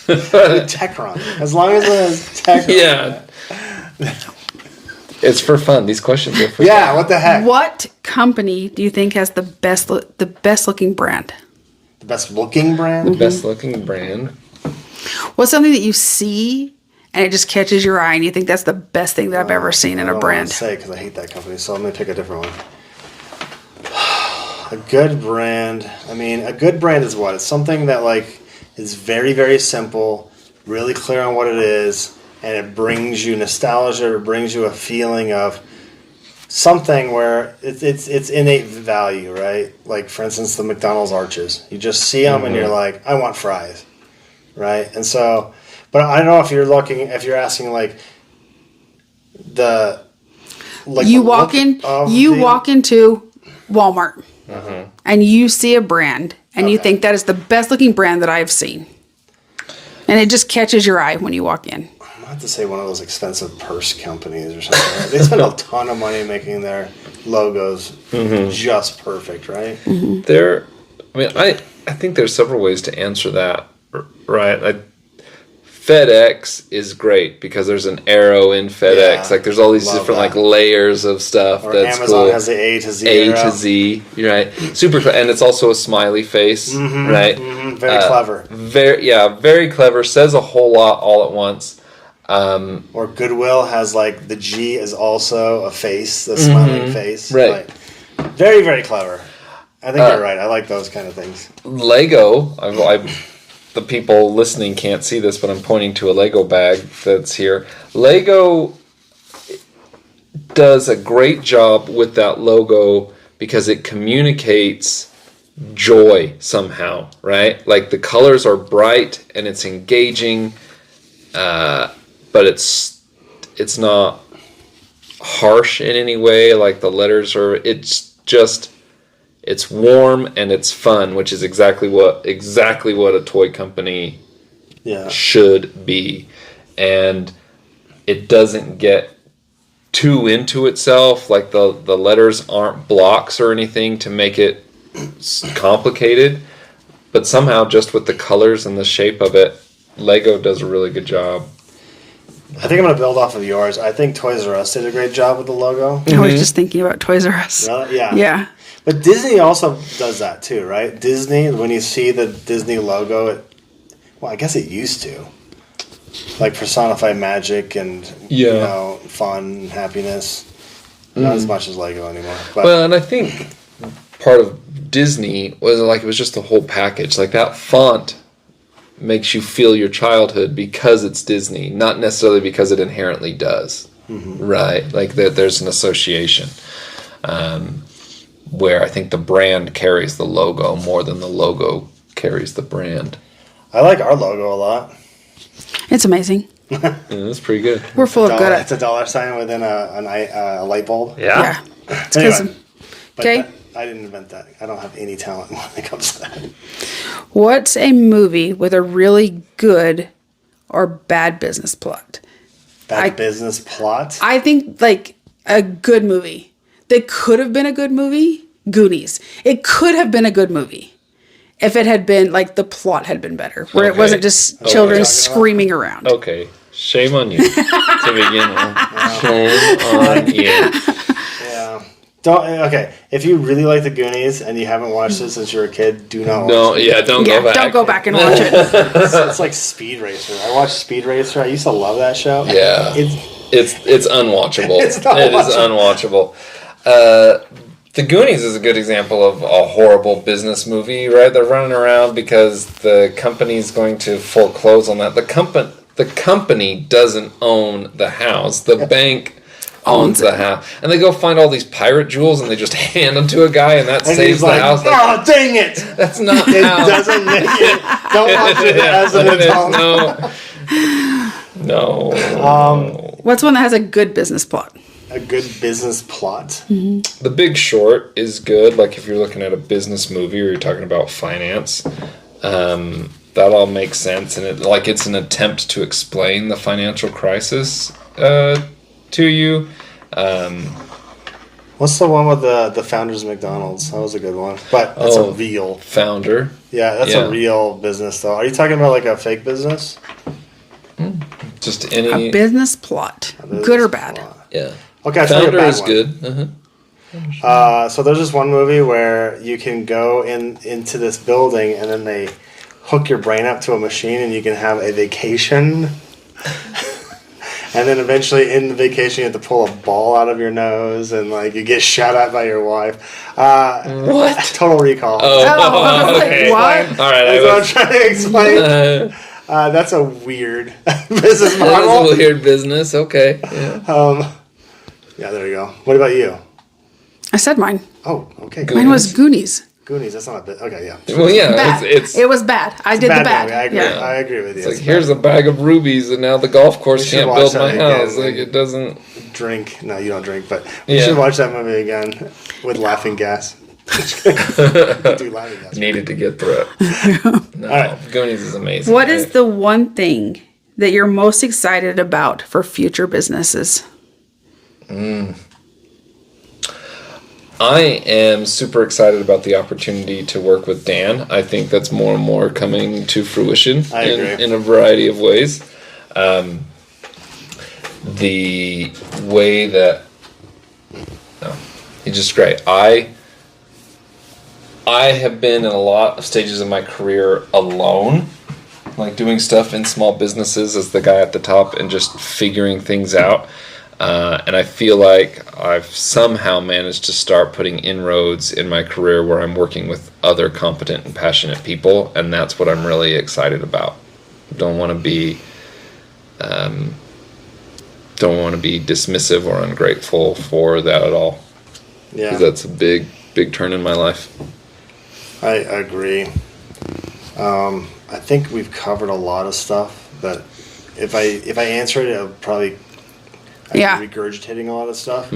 Techron. As long as it has Techron. Yeah. It's for fun. These questions are for Yeah, fun. what the heck? What company do you think has the best looking brand? The best looking brand? Best looking brand. What's something that you see and it just catches your eye and you think that's the best thing that I've ever seen in I a don't brand? want to say because I hate that company, so I'm going to pick a different one. A good brand. I mean, a good brand is what? It's something that like is very, very simple, really clear on what it is, and it brings you nostalgia, it brings you a feeling of something where it's innate value, right? Like, for instance, the McDonald's arches. You just see them and you're like, I want fries, right? And so, but I don't know if you're asking like you walk into Walmart and you see a brand and you think that is the best looking brand that I have seen. And it just catches your eye when you walk in. I have to say one of those expensive purse companies or something. Right? They spend a ton of money making their logos just perfect, right? I think there's several ways to answer that, right? Like, FedEx is great because there's an arrow in FedEx. Yeah, like there's all these love different that. like layers of stuff. Or that's Amazon cool. has the A to Z A arrow. to Z. You're right. Super cool. And it's also a smiley face, right? Very clever. Very clever. Says a whole lot all at once. Or Goodwill has like the G is also a face, the smiling face. Right. Like, very, very clever. I think you're right. I like those kind of things. Lego. The people listening can't see this, but I'm pointing to a Lego bag that's here. Lego does a great job with that logo because it communicates joy somehow, right? Like the colors are bright and it's engaging. but it's not harsh in any way. Like the letters are, it's warm and it's fun, which is exactly what a toy company should be. And it doesn't get too into itself. Like the letters aren't blocks or anything to make it complicated, but somehow just with the colors and the shape of it, Lego does a really good job. I think I'm going to build off of yours. I think Toys R Us did a great job with the logo. I was just thinking about Toys R Us. Really? Yeah. Yeah. But Disney also does that too, right? Disney, when you see the Disney logo, I guess it used to. Like personify magic and fun, happiness. Not as much as Lego anymore. But. Well, and I think part of Disney was like it was just the whole package. Like that font makes you feel your childhood because it's Disney, not necessarily because it inherently does. Mm-hmm. Right? Like there's an association. Where I think the brand carries the logo more than the logo carries the brand. I like our logo a lot. It's amazing. It's pretty good. We're full of good. It's a dollar sign within a light bulb. Yeah. It's anyway, okay. I didn't invent that. I don't have any talent when it comes to that. What's a movie with a really good or bad business plot? Business plot? I think like a good movie. That could have been a good movie. Goonies. It could have been a good movie if it had been like the plot had been better, where it wasn't just children screaming around. Okay, shame on you to begin with. Shame on you. Yeah. Okay. If you really like the Goonies and you haven't watched it since you were a kid, do not watch it. Don't go back. Don't go back and watch it. It's like Speed Racer. I watched Speed Racer. I used to love that show. Yeah. It's unwatchable. It's not It is unwatchable. The Goonies is a good example of a horrible business movie, right? They're running around because the company's going to foreclose on that. The company doesn't own the house. The bank owns the house. And they go find all these pirate jewels and they just hand them to a guy and that saves the house. Oh, dang it! That's not It how. doesn't make it. Don't watch it as an adult. No. What's one that has a good business plot? A good business plot. The Big Short is good. Like if you're looking at a business movie or you're talking about finance, that all makes sense. And it's an attempt to explain the financial crisis to you. What's the one with the founders of McDonald's? That was a good one. But it's a real. Founder. Yeah, that's a real business, though. Are you talking about like a fake business? Just any. A business plot. Good or bad? Plot. Yeah. Okay, I'll tell you a Founder bad is one. good. Uh-huh. So there's this one movie where you can go into this building and then they hook your brain up to a machine and you can have a vacation. And then eventually in the vacation you have to pull a ball out of your nose and like you get shot at by your wife. What? Total Recall. Oh, okay. what? All right. That's what I'm trying to explain. That's a weird business That model. is a weird business. Okay. Yeah. Yeah, there you go. What about you? I said mine. Oh, okay. Mine was Goonies. Goonies, that's not a bit. Okay, yeah. Well, yeah. Bad. It's It was bad. I did the bad. movie. I agree. Yeah. I agree with you. like here's a bag of rubies and now the golf course We should can't watch build that my again. house. Like it doesn't. Drink. No, you don't drink, but we Yeah. should watch that movie again with laughing gas. Do laughing gas. Needed to get through it. No, right. Goonies is amazing. What is the one thing that you're most excited about for future businesses? I am super excited about the opportunity to work with Dan. I think that's more and more coming to fruition I agree. in a variety of ways. The way that he's just great. I have been in a lot of stages of my career alone, like doing stuff in small businesses as the guy at the top and just figuring things out. And I feel like I've somehow managed to start putting inroads in my career where I'm working with other competent and passionate people, and that's what I'm really excited about. Don't want to be dismissive or ungrateful for that at all. Yeah, 'Cause that's a big turn in my life. I agree. I think we've covered a lot of stuff, but if I answer it, I'll probably be regurgitating a lot of stuff.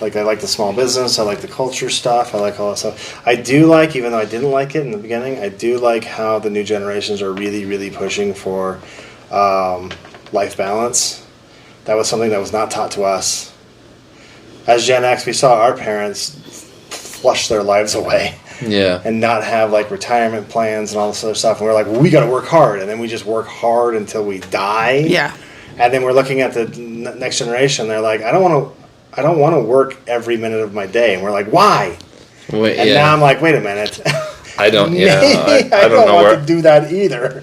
Like, I like the small business, I like the culture stuff, I like all that stuff. I do like, even though I didn't like it in the beginning, I do like how the new generations are really, really pushing for life balance. That was something that was not taught to us. As Gen X, we saw our parents flush their lives away. Yeah. And not have like retirement plans and all this other stuff. And we're like, well, we got to work hard. And then we just work hard until we die. Yeah. And then we're looking at the next generation. They're like, I don't want to work every minute of my day. And we're like, why? Wait, and now I'm like, wait a minute. I don't. Yeah. I don't know want where to do that either.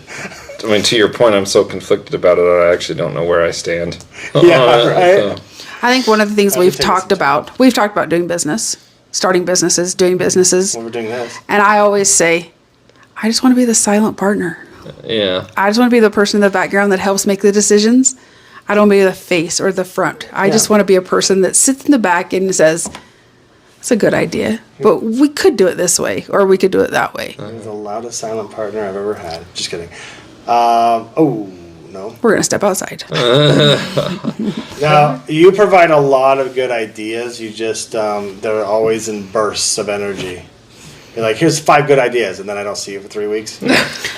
I mean, to your point, I'm so conflicted about it that I actually don't know where I stand. Yeah, right. I think one of the things we've talked about doing business, starting businesses, doing businesses. Well, we're doing this. And I always say, I just want to be the silent partner. Yeah. I just want to be the person in the background that helps make the decisions. I don't want to be the face or the front. I just want to be a person that sits in the back and says, it's a good idea, but we could do it this way, or we could do it that way. He's the loudest silent partner I've ever had. Just kidding. Oh, no. We're going to step outside. Now, you provide a lot of good ideas. You just, they're always in bursts of energy. You're like, here's 5 good ideas, and then I don't see you for 3 weeks.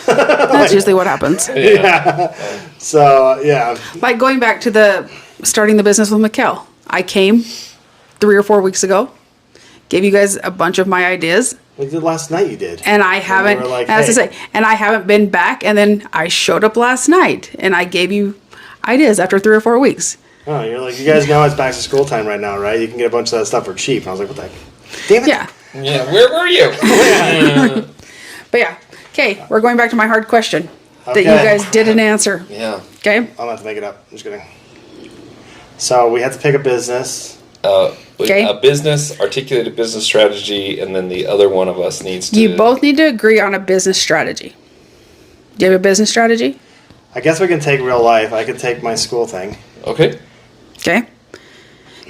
That's usually what happens. Yeah. So, yeah. Like going back to the starting the business with Mikkel. I came 3 or 4 weeks ago, gave you guys a bunch of my ideas. We did last night, you did. And I haven't, And we were like, as I hey. say, and I haven't been back. And then I showed up last night and I gave you ideas after 3 or 4 weeks. Oh, you're like, you guys know it's back to school time right now, right? You can get a bunch of that stuff for cheap. And I was like, what the heck? Damn it. Yeah. Yeah. Where were you? But yeah. Okay. We're going back to my hard question that you Okay. guys didn't answer. Yeah. Okay. I'm going to have to make it up. I'm just kidding. So we have to pick a business. Okay. A business, articulate a business strategy, and then the other one of us needs to. You both need to agree on a business strategy. Do you have a business strategy? I guess we can take real life. I could take my school thing. Okay. Okay.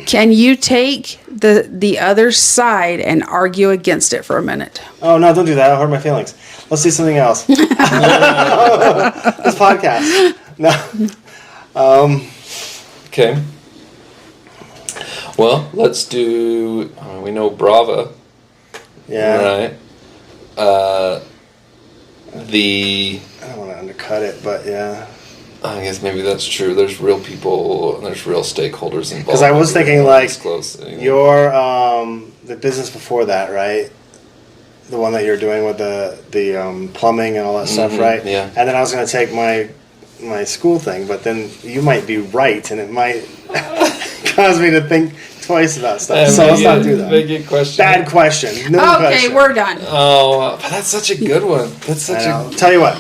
Can you take the other side and argue against it for a minute? Oh, no, don't do that. I'll hurt my feelings. Let's do something else. This podcast. No. Okay. Well, let's do. We know Brava, Yeah. right? I don't want to undercut it, but yeah. I guess maybe that's true. There's real people and there's real stakeholders involved. Because I was thinking, like, close. your the business before that, right? The one that you're doing with the plumbing and all that stuff, right? yeah. And then I was going to take my school thing, but then you might be right, and it might cause me to think twice about stuff. So let's not do that. Big question. Bad question. No Okay, question. we're done. Oh, but that's such a good one. That's such a. Tell you what.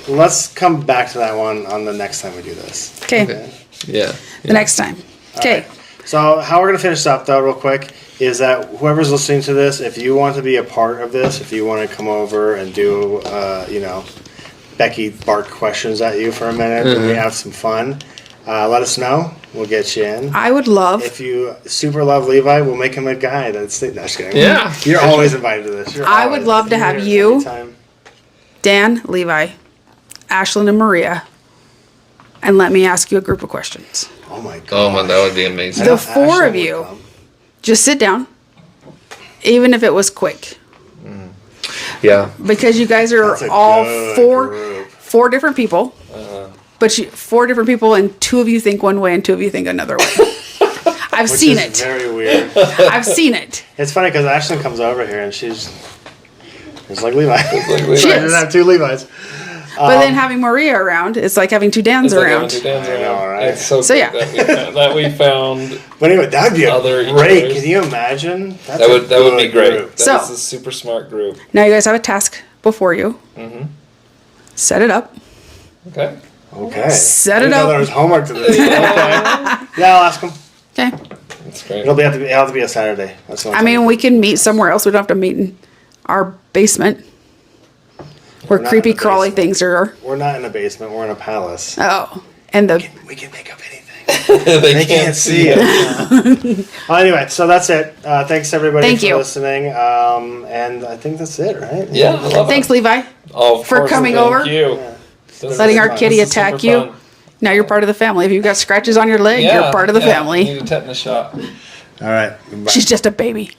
Let's come back to that one on the next time we do this. Okay. Yeah. The next time. Okay. So how we're going to finish up, though, real quick, is that whoever's listening to this, if you want to be a part of this, if you want to come over and do, Becki bark questions at you for a minute, and we have some fun, let us know. We'll get you in. I would love. If you super love Levi, we'll make him a guy. No, just kidding. Yeah. You're always invited to this. I would love to have you, anytime. Dan, Levi, Ashlyn, and Maria, and let me ask you a group of questions. Oh my god. Oh man, that would be amazing. The 4 of you, just sit down, even if it was quick, Yeah. because you guys are That's a all good four different people. But 4 different people, and 2 of you think one way, and 2 of you think another way. I've Which seen is it. Very weird. I've seen it. It's funny because Ashlyn comes over here and she's like Levi. Levi. She I is. just have 2 Levi's. But then having Maria around, it's like having 2 Dans around. I know, right? It's so, So, good yeah. that we found. But anyway, that'd be Other great. each Can you imagine? That's That would be good great. group. That So- is a super smart group. Now you guys have a task before you. Mm-hmm. Set it up. Okay. Okay. Set I it didn't know up. there was homework to this. Okay. Yeah, I'll ask him. Okay. That's great. It'll have to be a Saturday. That's what I mean, we can meet somewhere else. We don't have to meet in our basement where We're not creepy in the crawly basement. things are. We're not in a basement. We're in a palace. Oh, and the We can make up anything. they Can't see it. Well, anyway, so that's it. Thanks everybody Thank for you. listening. And I think that's it, right? Yeah, I love thanks, it. Levi. Oh, of for course, coming thank over. You. Yeah. This Letting is our fun. kitty This is super attack you. fun. Now you're part of the family. If you've got scratches on your leg, you're part of the You family. need a tetanus shot. All right. Goodbye. She's just a baby.